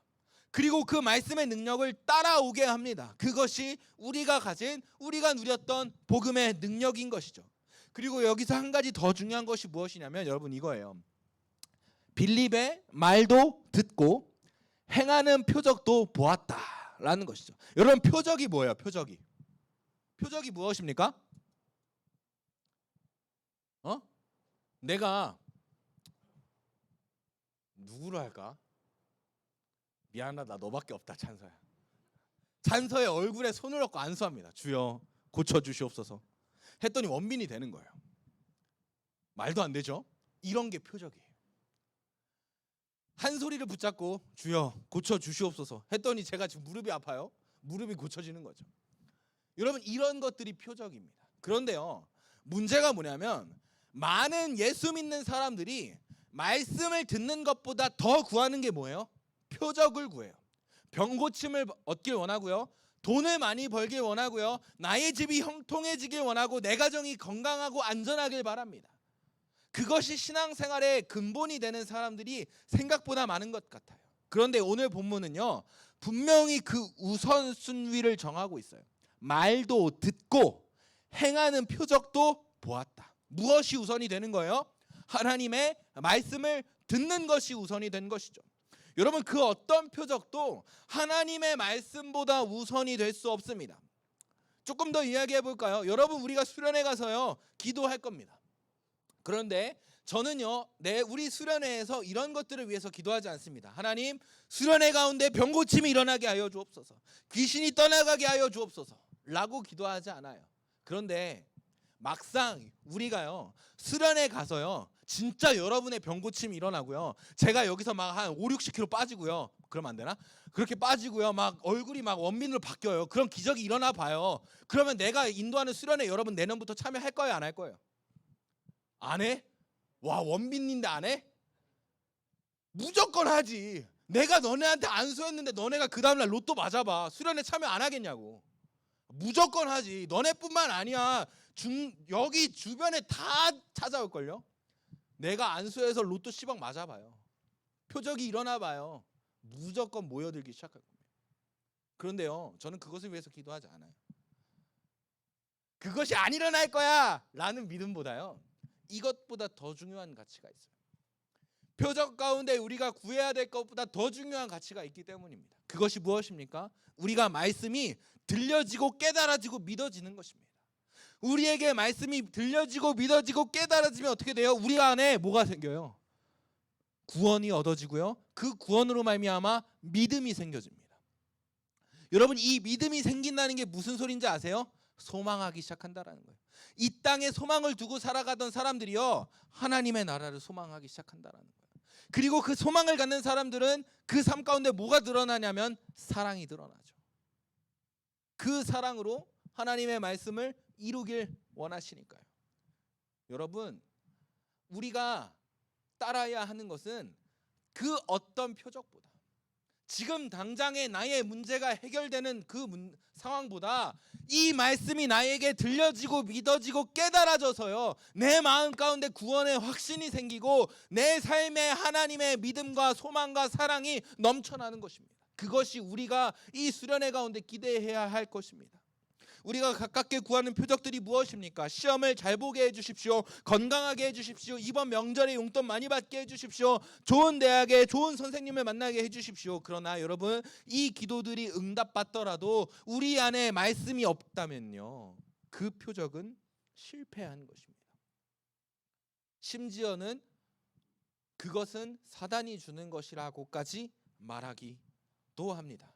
그리고 그 말씀의 능력을 따라오게 합니다. 그것이 우리가 누렸던 복음의 능력인 것이죠. 그리고 여기서 한 가지 더 중요한 것이 무엇이냐면 여러분, 이거예요. 빌립의 말도 듣고 행하는 표적도 보았다라는 것이죠. 여러분, 표적이 뭐예요? 표적이 무엇입니까? 내가 누구로 할까? 미안하다 너밖에 없다 찬서야. 찬서의 얼굴에 손을 얹고 안수합니다. 주여 고쳐주시옵소서 했더니 원빈이 되는 거예요. 말도 안 되죠? 이런 게 표적이에요. 한 소리를 붙잡고 주여 고쳐주시옵소서 했더니 제가 지금 무릎이 아파요. 무릎이 고쳐지는 거죠. 여러분 이런 것들이 표적입니다. 그런데요 문제가 뭐냐면 많은 예수 믿는 사람들이 말씀을 듣는 것보다 더 구하는 게 뭐예요? 표적을 구해요. 병 고침을 얻길 원하고요. 돈을 많이 벌길 원하고요. 나의 집이 형통해지길 원하고 내 가정이 건강하고 안전하길 바랍니다. 그것이 신앙생활의 근본이 되는 사람들이 생각보다 많은 것 같아요. 그런데 오늘 본문은요 분명히 그 우선순위를 정하고 있어요. 말도 듣고 행하는 표적도 보았다. 무엇이 우선이 되는 거예요? 하나님의 말씀을 듣는 것이 우선이 된 것이죠. 여러분 그 어떤 표적도 하나님의 말씀보다 우선이 될 수 없습니다. 조금 더 이야기해 볼까요? 여러분 우리가 수련회 가서요 기도할 겁니다. 그런데 저는요 우리 수련회에서 이런 것들을 위해서 기도하지 않습니다. 하나님 수련회 가운데 병고침이 일어나게 하여 주옵소서, 귀신이 떠나가게 하여 주옵소서 라고 기도하지 않아요. 그런데 막상 우리가요 수련회 가서요 진짜 여러분의 병고침이 일어나고요 제가 여기서 막 한 5-60kg 빠지고요 그러면 안 되나? 그렇게 빠지고요 막 얼굴이 막 원빈으로 바뀌어요. 그런 기적이 일어나 봐요. 그러면 내가 인도하는 수련회 여러분 내년부터 참여할 거예요 안 할 거예요? 안 해? 와 원빈인데 안 해? 무조건 하지. 내가 너네한테 안수했는데 너네가 그 다음날 로또 맞아봐. 수련회 참여 안 하겠냐고. 무조건 하지. 너네뿐만 아니야. 여기 주변에 다 찾아올걸요. 내가 안수해서 로또 10억 맞아봐요. 표적이 일어나봐요. 무조건 모여들기 시작할 겁니다. 그런데요 저는 그것을 위해서 기도하지 않아요. 그것이 안 일어날 거야 라는 믿음보다요 이것보다 더 중요한 가치가 있어요. 표적 가운데 우리가 구해야 될 것보다 더 중요한 가치가 있기 때문입니다. 그것이 무엇입니까? 우리가 말씀이 들려지고 깨달아지고 믿어지는 것입니다. 우리에게 말씀이 들려지고 믿어지고 깨달아지면 어떻게 돼요? 우리 안에 뭐가 생겨요? 구원이 얻어지고요. 그 구원으로 말미암아 믿음이 생겨집니다. 여러분 이 믿음이 생긴다는 게 무슨 소리인지 아세요? 소망하기 시작한다라는 거예요. 이 땅에 소망을 두고 살아가던 사람들이요 하나님의 나라를 소망하기 시작한다라는 거예요. 그리고 그 소망을 갖는 사람들은 그 삶 가운데 뭐가 드러나냐면 사랑이 드러나죠. 그 사랑으로 하나님의 말씀을 이루길 원하시니까요. 여러분 우리가 따라야 하는 것은 그 어떤 표적보다 지금 당장의 나의 문제가 해결되는 그 상황보다 이 말씀이 나에게 들려지고 믿어지고 깨달아져서요 내 마음 가운데 구원의 확신이 생기고 내 삶에 하나님의 믿음과 소망과 사랑이 넘쳐나는 것입니다. 그것이 우리가 이 수련회 가운데 기대해야 할 것입니다. 우리가 가깝게 구하는 표적들이 무엇입니까? 시험을 잘 보게 해주십시오. 건강하게 해주십시오. 이번 명절에 용돈 많이 받게 해주십시오. 좋은 대학에 좋은 선생님을 만나게 해주십시오. 그러나 여러분 이 기도들이 응답받더라도 우리 안에 말씀이 없다면요 그 표적은 실패한 것입니다. 심지어는 그것은 사단이 주는 것이라고까지 말하기도 합니다.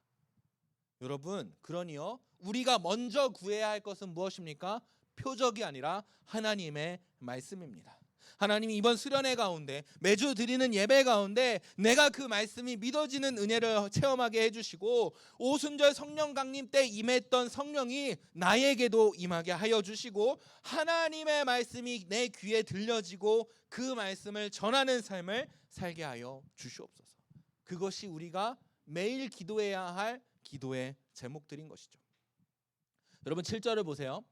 여러분 그러니요 우리가 먼저 구해야 할 것은 무엇입니까? 표적이 아니라 하나님의 말씀입니다. 하나님이 이번 수련회 가운데 매주 드리는 예배 가운데 내가 그 말씀이 믿어지는 은혜를 체험하게 해주시고 오순절 성령 강림 때 임했던 성령이 나에게도 임하게 하여 주시고 하나님의 말씀이 내 귀에 들려지고 그 말씀을 전하는 삶을 살게 하여 주시옵소서. 그것이 우리가 매일 기도해야 할 기도의 제목들인 것이죠. 여러분 7절을 보세요.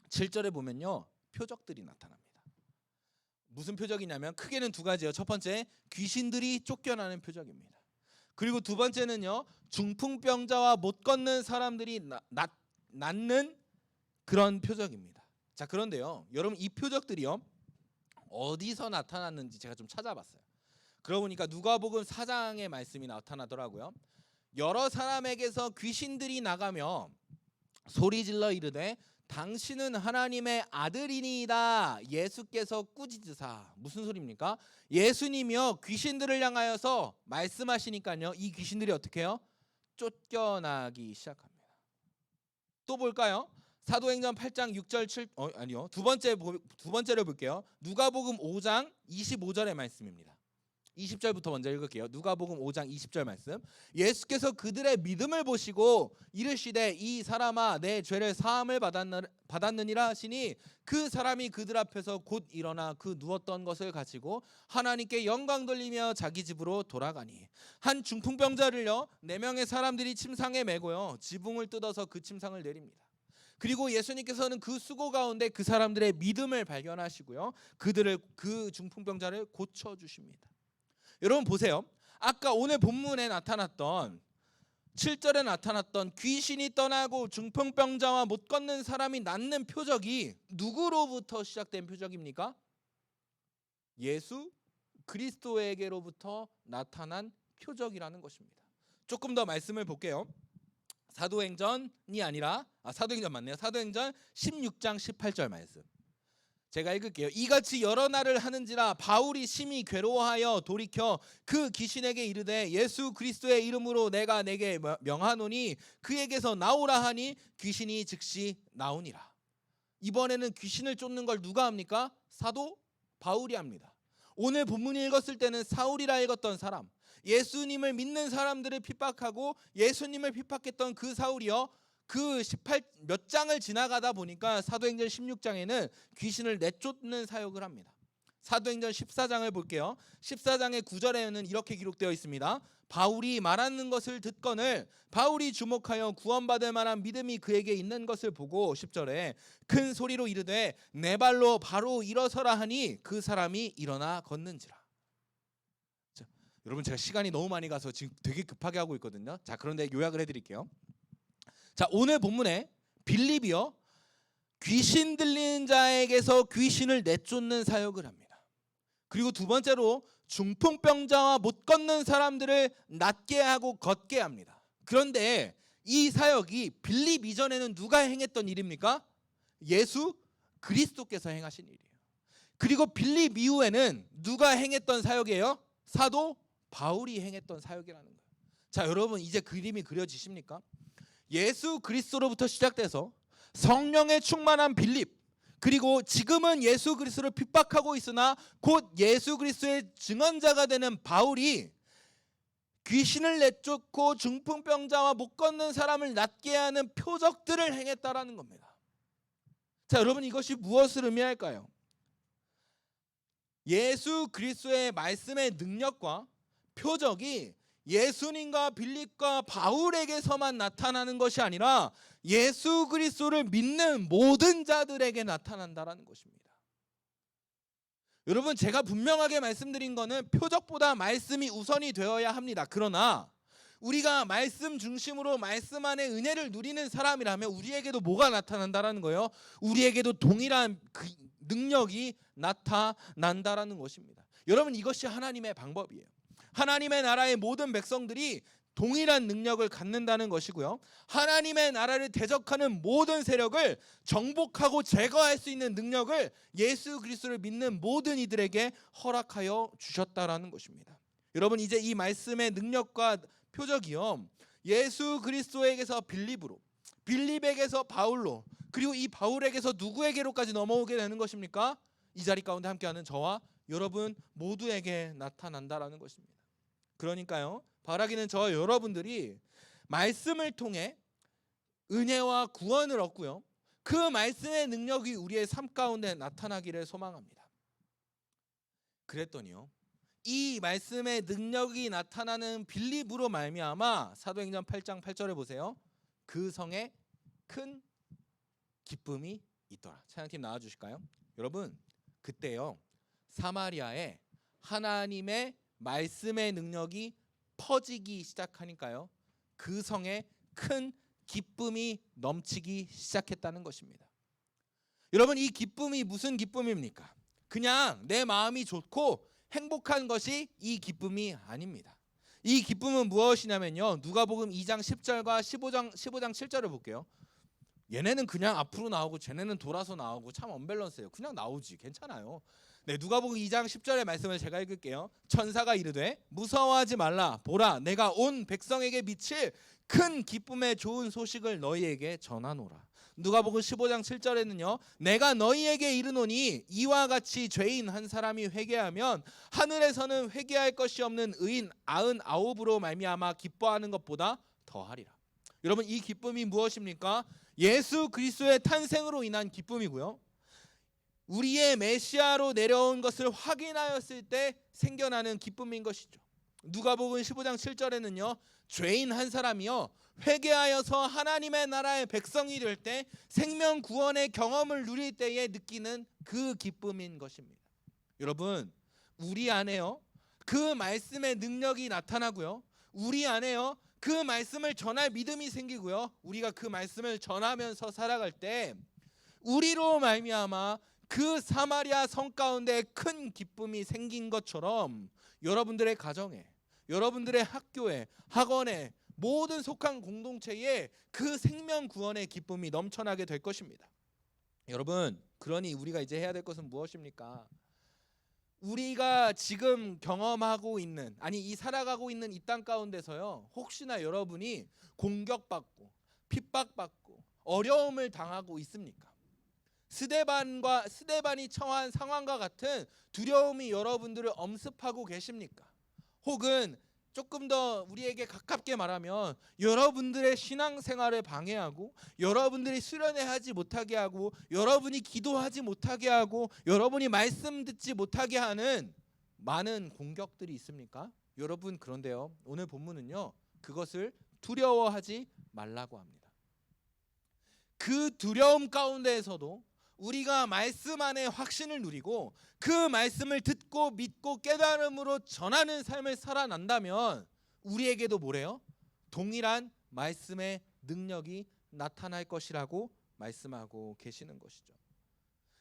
7절에 보면요 표적들이 나타납니다. 무슨 표적이냐면 크게는 두 가지예요. 첫 번째 귀신들이 쫓겨나는 표적입니다. 그리고 두 번째는요 중풍병자와 못 걷는 사람들이 낫는 그런 표적입니다. 자 그런데요 여러분 이 표적들이요 어디서 나타났는지 제가 좀 찾아봤어요. 그러고 보니까 누가복음 4장의 말씀이 나타나더라고요. 여러 사람에게서 귀신들이 나가며 소리질러 이르되 당신은 하나님의 아들이니이다. 예수께서 꾸짖으사. 무슨 소리입니까? 예수님이요 귀신들을 향하여서 말씀하시니까요 이 귀신들이 어떻게 해요? 쫓겨나기 시작합니다. 또 볼까요? 사도행전 8장 6절 7 아니요. 두 번째로 볼게요. 누가복음 5장 25절의 말씀입니다. 20절부터 먼저 읽을게요. 누가복음 5장 20절 말씀. 예수께서 그들의 믿음을 보시고 이르시되 이 사람아 내 죄를 사함을 받았느니라 하시니 그 사람이 그들 앞에서 곧 일어나 그 누웠던 것을 가지고 하나님께 영광 돌리며 자기 집으로 돌아가니 한 중풍병자를요 4명의 사람들이 침상에 메고요 지붕을 뜯어서 그 침상을 내립니다. 그리고 예수님께서는 그 수고 가운데 그 사람들의 믿음을 발견하시고요 그 중풍병자를 고쳐 주십니다. 여러분 보세요. 아까 오늘 본문에 나타났던 7절에 나타났던 귀신이 떠나고 중풍병자와 못 걷는 사람이 낫는 표적이 누구로부터 시작된 표적입니까? 예수 그리스도에게로부터 나타난 표적이라는 것입니다. 조금 더 말씀을 볼게요. 사도행전이 아니라 사도행전 맞네요. 사도행전 16장 18절 말씀. 제가 읽을게요. 이같이 여러 날을 하는지라 바울이 심히 괴로워하여 돌이켜 그 귀신에게 이르되 예수 그리스도의 이름으로 내가 내게 명하노니 그에게서 나오라 하니 귀신이 즉시 나오니라. 이번에는 귀신을 쫓는 걸 누가 합니까? 사도 바울이 합니다. 오늘 본문 읽었을 때는 사울이라 읽었던 사람, 예수님을 믿는 사람들을 핍박하고 예수님을 핍박했던 그 사울이요 그 18몇 장을 지나가다 보니까 사도행전 16장에는 귀신을 내쫓는 사역을 합니다. 사도행전 14장을 볼게요. 14장의 9절에는 이렇게 기록되어 있습니다. 바울이 말하는 것을 듣거늘 바울이 주목하여 구원받을 만한 믿음이 그에게 있는 것을 보고 10절에 큰 소리로 이르되 내 발로 바로 일어서라 하니 그 사람이 일어나 걷는지라. 자, 여러분 제가 시간이 너무 많이 가서 지금 되게 급하게 하고 있거든요. 자, 그런데 요약을 해드릴게요. 자, 오늘 본문에 빌립이요 귀신 들린 자에게서 귀신을 내쫓는 사역을 합니다. 그리고 두 번째로 중풍병자와 못 걷는 사람들을 낫게 하고 걷게 합니다. 그런데 이 사역이 빌립 이전에는 누가 행했던 일입니까? 예수 그리스도께서 행하신 일이에요. 그리고 빌립 이후에는 누가 행했던 사역이에요? 사도 바울이 행했던 사역이라는 거예요. 자, 여러분 이제 그림이 그려지십니까? 예수 그리스도로부터 시작돼서 성령의 충만한 빌립, 그리고 지금은 예수 그리스도를 핍박하고 있으나 곧 예수 그리스도의 증언자가 되는 바울이 귀신을 내쫓고 중풍병자와 못 걷는 사람을 낫게 하는 표적들을 행했다라는 겁니다. 자, 여러분 이것이 무엇을 의미할까요? 예수 그리스도의 말씀의 능력과 표적이 예수님과 빌립과 바울에게서만 나타나는 것이 아니라 예수 그리스도를 믿는 모든 자들에게 나타난다라는 것입니다. 여러분 제가 분명하게 말씀드린 거는 표적보다 말씀이 우선이 되어야 합니다. 그러나 우리가 말씀 중심으로 말씀 안에 은혜를 누리는 사람이라면 우리에게도 뭐가 나타난다라는 거예요? 우리에게도 동일한 그 능력이 나타난다라는 것입니다. 여러분 이것이 하나님의 방법이에요. 하나님의 나라의 모든 백성들이 동일한 능력을 갖는다는 것이고요. 하나님의 나라를 대적하는 모든 세력을 정복하고 제거할 수 있는 능력을 예수 그리스도를 믿는 모든 이들에게 허락하여 주셨다라는 것입니다. 여러분 이제 이 말씀의 능력과 표적이요 예수 그리스도에게서 빌립으로, 빌립에게서 바울로, 그리고 이 바울에게서 누구에게로까지 넘어오게 되는 것입니까? 이 자리 가운데 함께하는 저와 여러분 모두에게 나타난다라는 것입니다. 그러니까요 바라기는 저와 여러분들이 말씀을 통해 은혜와 구원을 얻고요 그 말씀의 능력이 우리의 삶 가운데 나타나기를 소망합니다. 그랬더니요 이 말씀의 능력이 나타나는 빌립으로 말미암아 사도행전 8장 8절에 보세요. 그 성에 큰 기쁨이 있더라. 찬양팀 나와주실까요? 여러분 그때요 사마리아에 하나님의 말씀의 능력이 퍼지기 시작하니까요 그 성에 큰 기쁨이 넘치기 시작했다는 것입니다. 여러분 이 기쁨이 무슨 기쁨입니까? 그냥 내 마음이 좋고 행복한 것이 이 기쁨이 아닙니다. 이 기쁨은 무엇이냐면요 누가복음 2장 10절과 15장 7절을 볼게요. 얘네는 그냥 앞으로 나오고 쟤네는 돌아서 나오고 참 언밸런스해요. 그냥 나오지 괜찮아요. 네, 누가복음 2장 10절의 말씀을 제가 읽을게요. 천사가 이르되 무서워하지 말라. 보라, 내가 온 백성에게 미칠 큰 기쁨의 좋은 소식을 너희에게 전하노라. 누가복음 15장 7절에는요. 내가 너희에게 이르노니 이와 같이 죄인 한 사람이 회개하면 하늘에서는 회개할 것이 없는 의인 99으로 말미암아 기뻐하는 것보다 더하리라. 여러분, 이 기쁨이 무엇입니까? 예수 그리스도의 탄생으로 인한 기쁨이고요. 우리의 메시아로 내려온 것을 확인하였을 때 생겨나는 기쁨인 것이죠. 누가복음 15장 7절에는요. 죄인 한 사람이요 회개하여서 하나님의 나라의 백성이 될 때 생명 구원의 경험을 누릴 때에 느끼는 그 기쁨인 것입니다. 여러분, 우리 안에요 그 말씀의 능력이 나타나고요. 우리 안에요 그 말씀을 전할 믿음이 생기고요. 우리가 그 말씀을 전하면서 살아갈 때 우리로 말미암아 그 사마리아 성 가운데 큰 기쁨이 생긴 것처럼 여러분들의 가정에, 여러분들의 학교에, 학원에, 모든 속한 공동체에 그 생명 구원의 기쁨이 넘쳐나게 될 것입니다. 여러분, 그러니 우리가 이제 해야 될 것은 무엇입니까? 우리가 지금 경험하고 있는, 아니 이 살아가고 있는 이 땅 가운데서요, 혹시나 여러분이 공격받고 핍박받고 어려움을 당하고 있습니까? 스데반이 처한 상황과 같은 두려움이 여러분들을 엄습하고 계십니까? 혹은 조금 더 우리에게 가깝게 말하면 여러분들의 신앙생활을 방해하고 여러분들이 수련회하지 못하게 하고 여러분이 기도하지 못하게 하고 여러분이 말씀 듣지 못하게 하는 많은 공격들이 있습니까? 여러분, 그런데요, 오늘 본문은요 그것을 두려워하지 말라고 합니다. 그 두려움 가운데에서도 우리가 말씀 안에 확신을 누리고 그 말씀을 듣고 믿고 깨달음으로 전하는 삶을 살아난다면 우리에게도 뭐래요? 동일한 말씀의 능력이 나타날 것이라고 말씀하고 계시는 것이죠.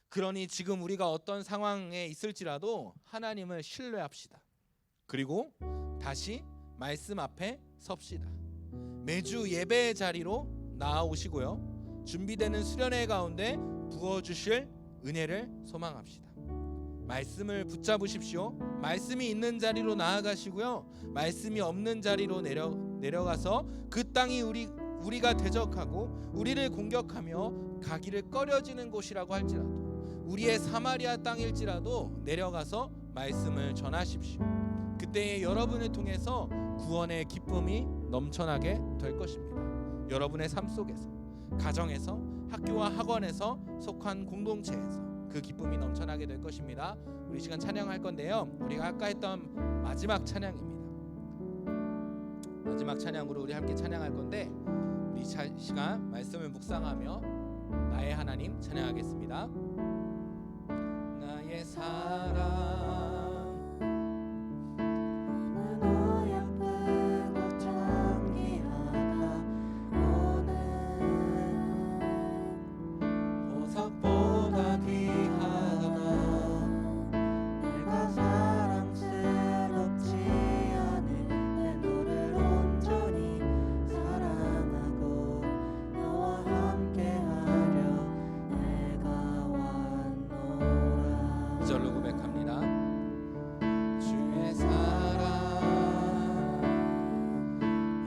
그러니 지금 우리가 어떤 상황에 있을지라도 하나님을 신뢰합시다. 그리고 다시 말씀 앞에 섭시다. 매주 예배의 자리로 나아오시고요, 준비되는 수련회 가운데 부어주실 은혜를 소망합시다. 말씀을 붙잡으십시오. 말씀이 있는 자리로 나아가시고요, 말씀이 없는 자리로 내려가서 그 땅이 우리가 대적하고 우리를 공격하며 가기를 꺼려지는 곳이라고 할지라도, 우리의 사마리아 땅일지라도 내려가서 말씀을 전하십시오. 그때에 여러분을 통해서 구원의 기쁨이 넘쳐나게 될 것입니다. 여러분의 삶 속에서, 가정에서, 학교와 학원에서, 속한 공동체에서 그 기쁨이 넘쳐나게 될 것입니다. 우리 시간 찬양할 건데요, 우리가 아까 했던 마지막 찬양입니다. 마지막 찬양으로 우리 함께 찬양할 건데, 우리 시간 말씀을 묵상하며 나의 하나님 찬양하겠습니다. 나의 사랑 보석보다 귀하다. 내가 사랑스럽지 않은 내 너를 온전히 사랑하고 너와 함께하려 내가 왔노라. 이 절로 고백합니다. 주의 사랑,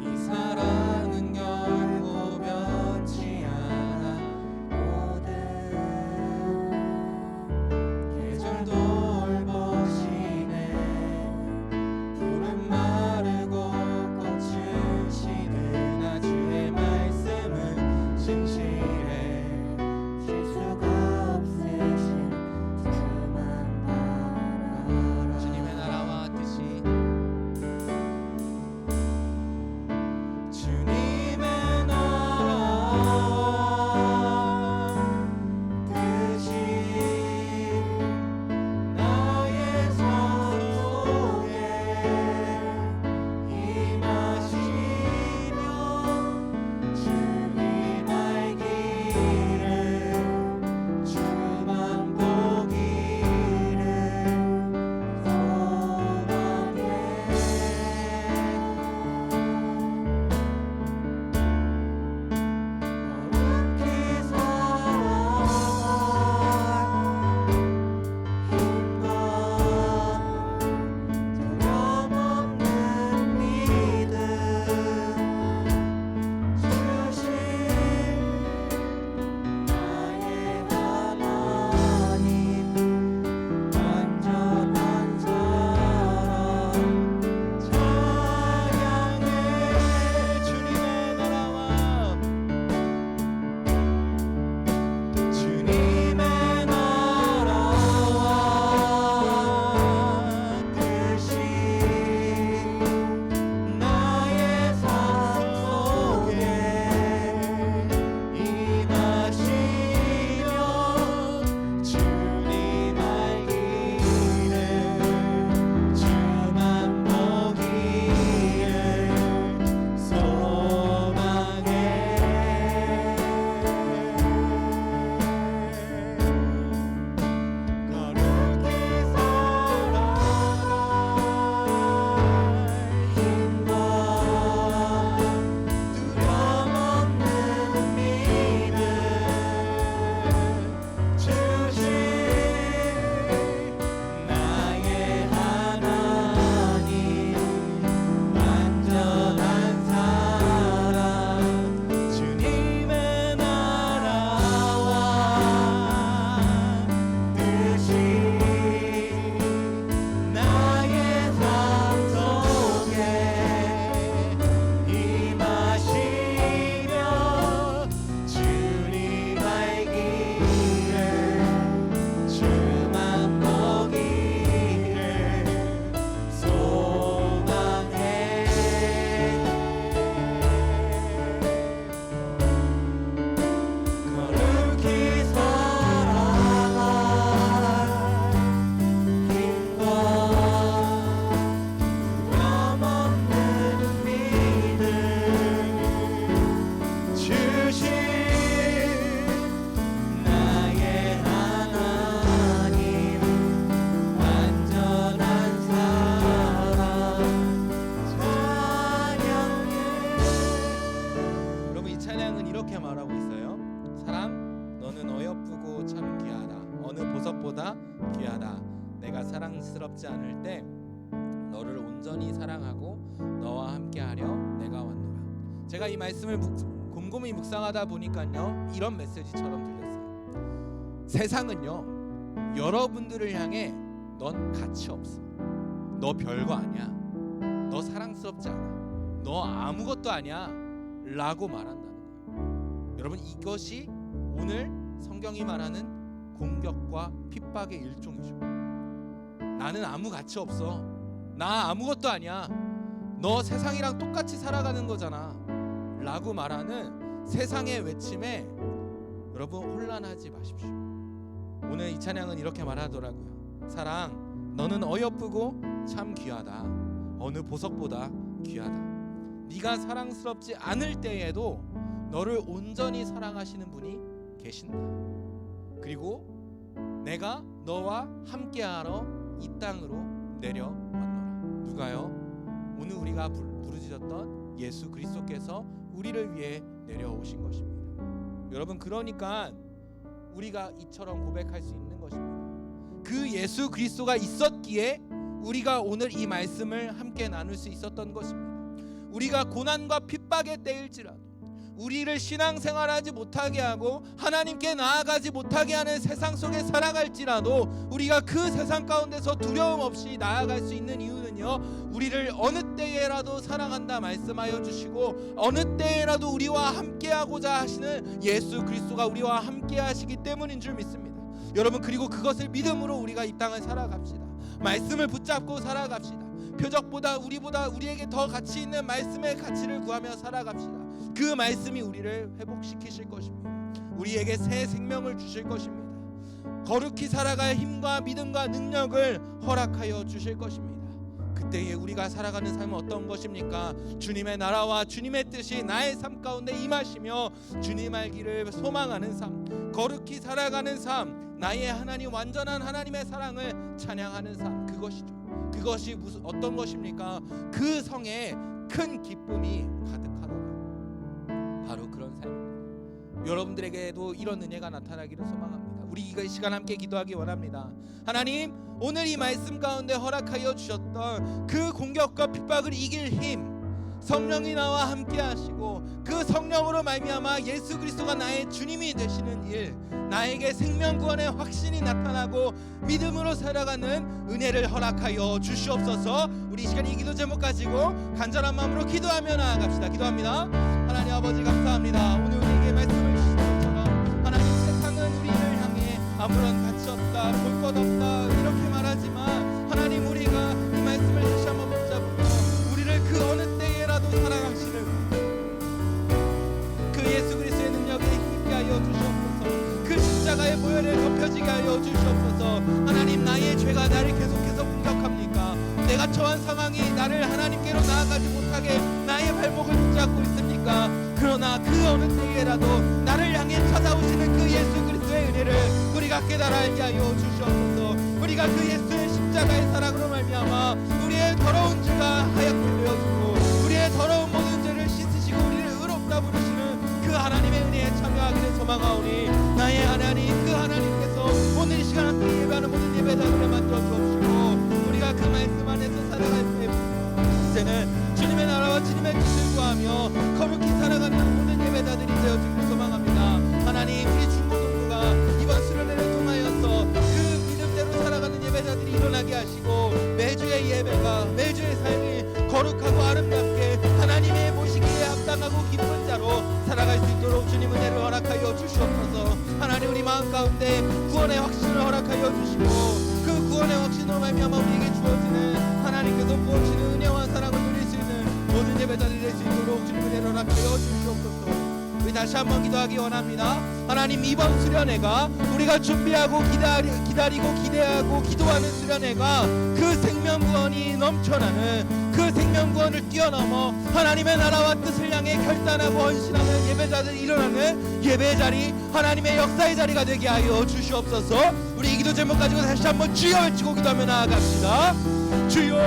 이 사랑은 결코 변치 않아. 모든 계절도 돌보시네. 푸른 마르고 꽃은 시드나 주의 말씀은 진실해. 질 수가 없으신 주만 바라라. 주님의 나라와 뜻이, 주님의 나라와 뜻이 나의 삶 속에 임하시며 주님 알기를 주만 보기를 소망해. 나로 주신 나의 하나님 완전한 사랑 찬양해. 여러분 이 찬양은 이렇게 말하고 있어요. 사랑 너는 어여쁘고 참 귀하다. 어느 보석보다 귀하다. 내가 사랑스럽지 않을 때 너를 온전히 사랑하고 너와 함께하려 내가 왔노라. 제가 이 말씀을 곰곰이 묵상하다 보니까요 이런 메시지처럼 들렸어요. 세상은요 여러분들을 향해 넌 가치 없어, 너 별거 아니야, 너 사랑스럽지 않아, 너 아무것도 아니야 라고 말한다는 거예요. 여러분 이것이 오늘 성경이 말하는 공격과 핍박의 일종이죠. 나는 아무 가치 없어, 나 아무것도 아니야, 너 세상이랑 똑같이 살아가는 거잖아 라고 말하는 세상의 외침에 여러분 혼란하지 마십시오. 오늘 이 찬양은 이렇게 말하더라고요. 사랑 너는 어여쁘고 참 귀하다. 어느 보석보다 귀하다. 네가 사랑스럽지 않을 때에도 너를 온전히 사랑하시는 분이 계신다. 그리고 내가 너와 함께하러 이 땅으로 내려왔노라. 누가요? 오늘 우리가 부르짖었던 예수 그리스도께서 우리를 위해 내려오신 것입니다. 여러분 그러니까 우리가 이처럼 고백할 수 있는 것입니다. 그 예수 그리스도가 있었기에 우리가 오늘 이 말씀을 함께 나눌 수 있었던 것입니다. 우리가 고난과 핍박의 때일지라도 우리를 신앙생활하지 못하게 하고 하나님께 나아가지 못하게 하는 세상 속에 살아갈지라도 우리가 그 세상 가운데서 두려움 없이 나아갈 수 있는 이유는요 우리를 어느 때에라도 사랑한다 말씀하여 주시고 어느 때에라도 우리와 함께하고자 하시는 예수 그리스도가 우리와 함께하시기 때문인 줄 믿습니다. 여러분 그리고 그것을 믿음으로 우리가 이 땅을 살아갑시다. 말씀을 붙잡고 살아갑시다. 표적보다 우리에게 더 가치 있는 말씀의 가치를 구하며 살아갑시다. 그 말씀이 우리를 회복시키실 것입니다. 우리에게 새 생명을 주실 것입니다. 거룩히 살아갈 힘과 믿음과 능력을 허락하여 주실 것입니다. 그때에 우리가 살아가는 삶은 어떤 것입니까? 주님의 나라와 주님의 뜻이 나의 삶 가운데 임하시며 주님 알기를 소망하는 삶, 거룩히 살아가는 삶, 나의 하나님 완전한 하나님의 사랑을 찬양하는 삶, 그것이죠. 그것이 어떤 것입니까? 그 성에 큰 기쁨이 가득하더라. 바로 그런 삶입니다. 여러분들에게도 이런 은혜가 나타나기를 소망합니다. 우리 이 시간 함께 기도하기 원합니다. 하나님 오늘 이 말씀 가운데 허락하여 주셨던 그 공격과 핍박을 이길 힘 성령이 나와 함께 하시고 그 성령으로 말미암아 예수 그리스도가 나의 주님이 되시는 일, 나에게 생명 구원의 확신이 나타나고 믿음으로 살아가는 은혜를 허락하여 주시옵소서. 우리 이 시간 이 기도 제목 가지고 간절한 마음으로 기도하며 나아갑시다. 기도합니다. 하나님 아버지 감사합니다. 오늘 우리에게 말씀을 주신 것처럼 하나님 세상은 우리를 향해 아무런 가치 없다, 볼 것 없다 이렇게 말하지만 하나님 우리가 이 말씀을 다시 한번 붙잡고 우리를 그 어느 때에라도 사랑하시는 그 예수 그리스도의 능력에 힘있게 하여 주시옵소서. 그 십자가의 보혈에 덮여지게 하여 주시옵소서. 하나님 나의 죄가 나를 계속해서 공격합니까? 내가 처한 상황이 나를 하나님께로 나아가지 못하게 나의 발목을 붙잡고 있습니까? 그러나 그 어느 때에라도 나를 향해 찾아오시는 그 예수 그리스도의 은혜를 우리가 깨달아 알게 하여 주시옵소서. 우리가 그 예수의 십자가의 사랑으로 말미암아 우리의 더러운 죄가 하얗게 되어지고 우리의 더러운 모든 죄를 씻으시고 우리를 의롭다 부르시는 그 하나님의 은혜에 참여하기를 소망하오니 나의 하나님 그 하나님께서 오늘 이 시간 함께 예배하는 모든 예배자들을 만들어 주옵시고 우리가 그 말씀 안에서 살아갈 때 이제는 주님의 나라와 주님의 뜻을 구하며 거룩히 살아가는 모든 예배자들이 되어주기를 소망합니다. 하나님 우리 중고등부가 이번 수련회를 통하여서 그 믿음대로 살아가는 예배자들이 일어나게 하시고 매주의 예배가 매주의 삶이 거룩하고 아름답게 하나님의 모시기에 합당하고 기쁜 자로 살아갈 수 있도록 주님 은혜를 허락하여 주시옵소서. 하나님 우리 마음 가운데 구원의 확신을 허락하여 주시고 그 구원의 확신으로 말미암아 우리에게 주어지는 하나님께서 부어주시는 은혜와 사랑을 누릴 수 있는 모든 예배자들이 될 수 있도록 주님 은혜를 허락하여 주시옵소서. 우리 다시 한번 기도하기 원합니다. 하나님 이번 수련회가 우리가 준비하고 기다리고 기대하고 기도하는 수련회가 그 생명 구원이 넘쳐나는 그 그 생명구원을 뛰어넘어 하나님의 나라와 뜻을 향해 결단하고 헌신하는 예배자들이 일어나는 예배자리, 하나님의 역사의 자리가 되게 하여 주시옵소서. 우리 이 기도 제목 가지고 다시 한번 주여 외치고 기도하며 나아갑시다. 주여.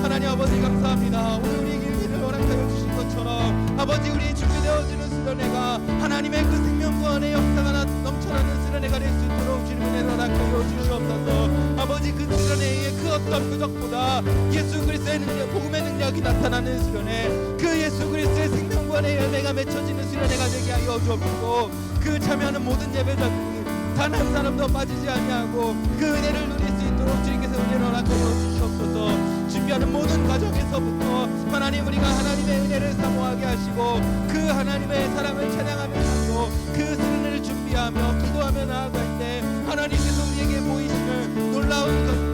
하나님 아버지 감사합니다. 오늘 우리에게 일을 허락하여 주신 것처럼 아버지, 우리 준비되어지는 수련회가 하나님의 그 생명구원의 역사가 넘쳐나는 수련회가 될 수 있도록 주님 은혜를 허락하여 주시옵소서. 아버지, 그 수련회에 그 어떤 그적보다 예수 그리스도의 능력, 복음의 능력이 나타나는 수련회, 그 예수 그리스도의 생명구원의 열매가 맺혀지는 수련회가 되게 하여 주옵시고, 그 참여하는 모든 예배자들이 단 한 사람도 빠지지 아니하고 그 은혜를 누릴 수 있도록 주님께서 은혜를 허락하여 주시옵소서. 준비하는 모든 과정에서부터 하나님, 우리가 하나님의 은혜를 사모하게 하시고 그 하나님의 사랑을 찬양하며 살고 그 수련회를 준비하며 기도하며 나아갈 때 하나님께서 우리에게 보이시는 놀라운 것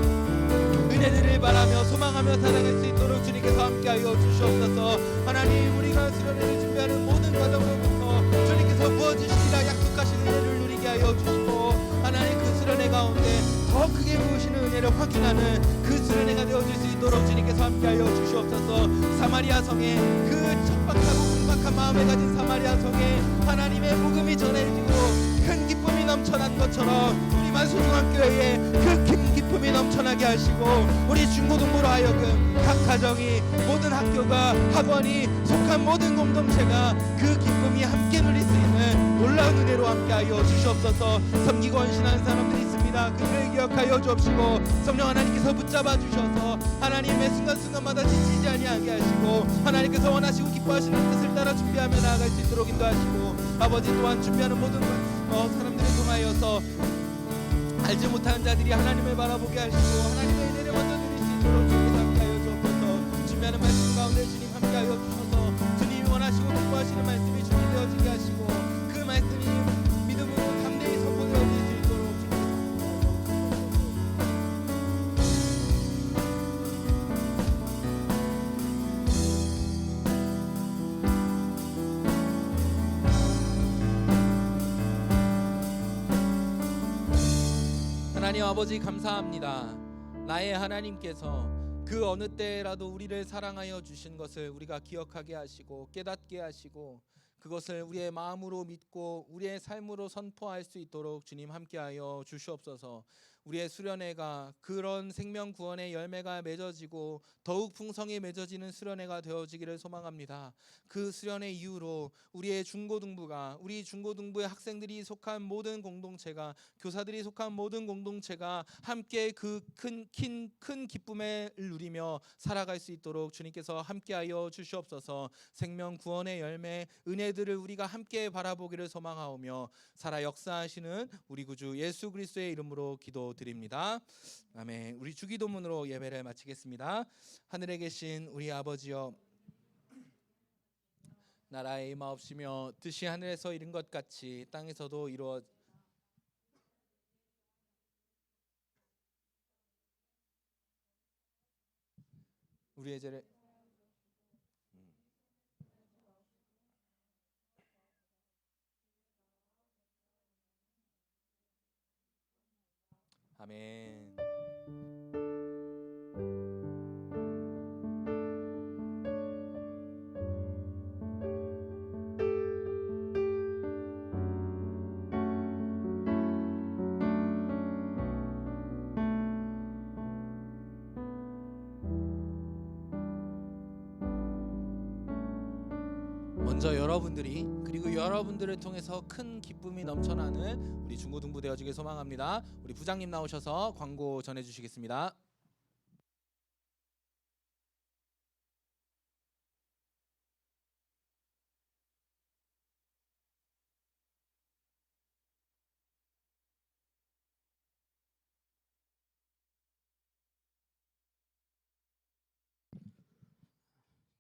은혜들을 바라며 소망하며 살아갈 수 있도록 주님께서 함께하여 주시옵소서. 하나님, 우리가 수련회를 준비하는 모든 과정으로부터 주님께서 부어주시리라 약속하신 은혜를 누리게 하여 주시고, 하나님 그 수련회 가운데 더 크게 부으시는 은혜를 확인하는 그 수련회가 되어줄 수 있도록 주님께서 함께하여 주시옵소서. 사마리아 성에 그 척박하고 궁박한 마음을 가진 사마리아 성에 하나님의 복음이 전해지고 큰 기쁨이 넘쳐난 것처럼 우리 만수중학교에 그 기쁨이 넘쳐나게 하시고, 우리 중고등부로 하여금 각 가정이, 모든 학교가, 학원이 속한 모든 공동체가 그 기쁨이 함께 누릴 수 있는 놀라운 은혜로 함께하여 주시옵소서. 섬기고 헌신하는 사람들이 있습니다. 그들을 기억하여 주옵시고, 성령 하나님께서 붙잡아 주셔서 하나님의 순간순간마다 지치지 아니하게 하시고 하나님께서 원하시고 기뻐하시는 뜻을 따라 준비하며 나아갈 수 있도록 인도하시고, 아버지 또한 준비하는 모든 사람들을 통하여서 알지 못하는 자들이 하나님을 바라보게 하시고 하나님의 은혜를 먼저 누릴 수 있도록 주님께서 함께하여 주옵소서. 준비하는 말씀 가운데 주님 함께하여 주셔서 주님이 원하시고 기뻐하시는 말씀이 준비되어지게 하시고 그 말씀이 믿음으로 담대히 선포되어질 수 있도록 하나님 아버지 감사합니다. 나의 하나님께서 그 어느 때라도 우리를 사랑하여 주신 것을 우리가 기억하게 하시고 깨닫게 하시고 그것을 우리의 마음으로 믿고 우리의 삶으로 선포할 수 있도록 주님 함께하여 주시옵소서. 우리의 수련회가 그런 생명 구원의 열매가 맺어지고 더욱 풍성히 맺어지는 수련회가 되어지기를 소망합니다. 그 수련회 이후로 우리의 중고등부가, 우리 중고등부의 학생들이 속한 모든 공동체가, 교사들이 속한 모든 공동체가 함께 그 큰 기쁨을 누리며 살아갈 수 있도록 주님께서 함께하여 주시옵소서. 생명 구원의 열매, 은혜들을 우리가 함께 바라보기를 소망하오며 살아 역사하시는 우리 구주 예수 그리스도의 이름으로 기도드립니다. 아멘. 우리 주기도문으로 예배를 마치겠습니다. 하늘에 계신 우리 아버지여, 나라의 임하옵시며 뜻이 하늘에서 이룬 것 같이 땅에서도 이루어 우리의 죄를 아멘. 먼저 여러분들이, 그리고 여러분들을 통해서 큰 기쁨이 넘쳐나는 우리 중고등부 되어지길 소망합니다. 우리 부장님 나오셔서 광고 전해주시겠습니다.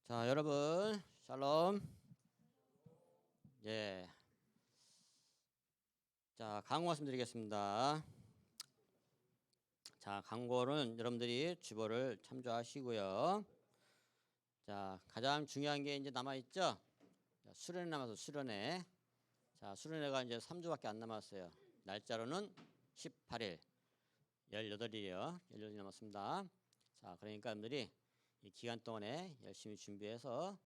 자, 여러분 샬롬. 예. 자, 광고 말씀드리겠습니다. 자, 광고는 여러분들이 주보를 참조하시고요. 자, 가장 중요한 게 이제 남아 있죠. 수련회 남아서 수련회. 자, 수련회가 이제 3주밖에 안 남았어요. 날짜로는 18일, 18일이요. 18일 남았습니다. 자, 그러니까 여러분들이 이 기간 동안에 열심히 준비해서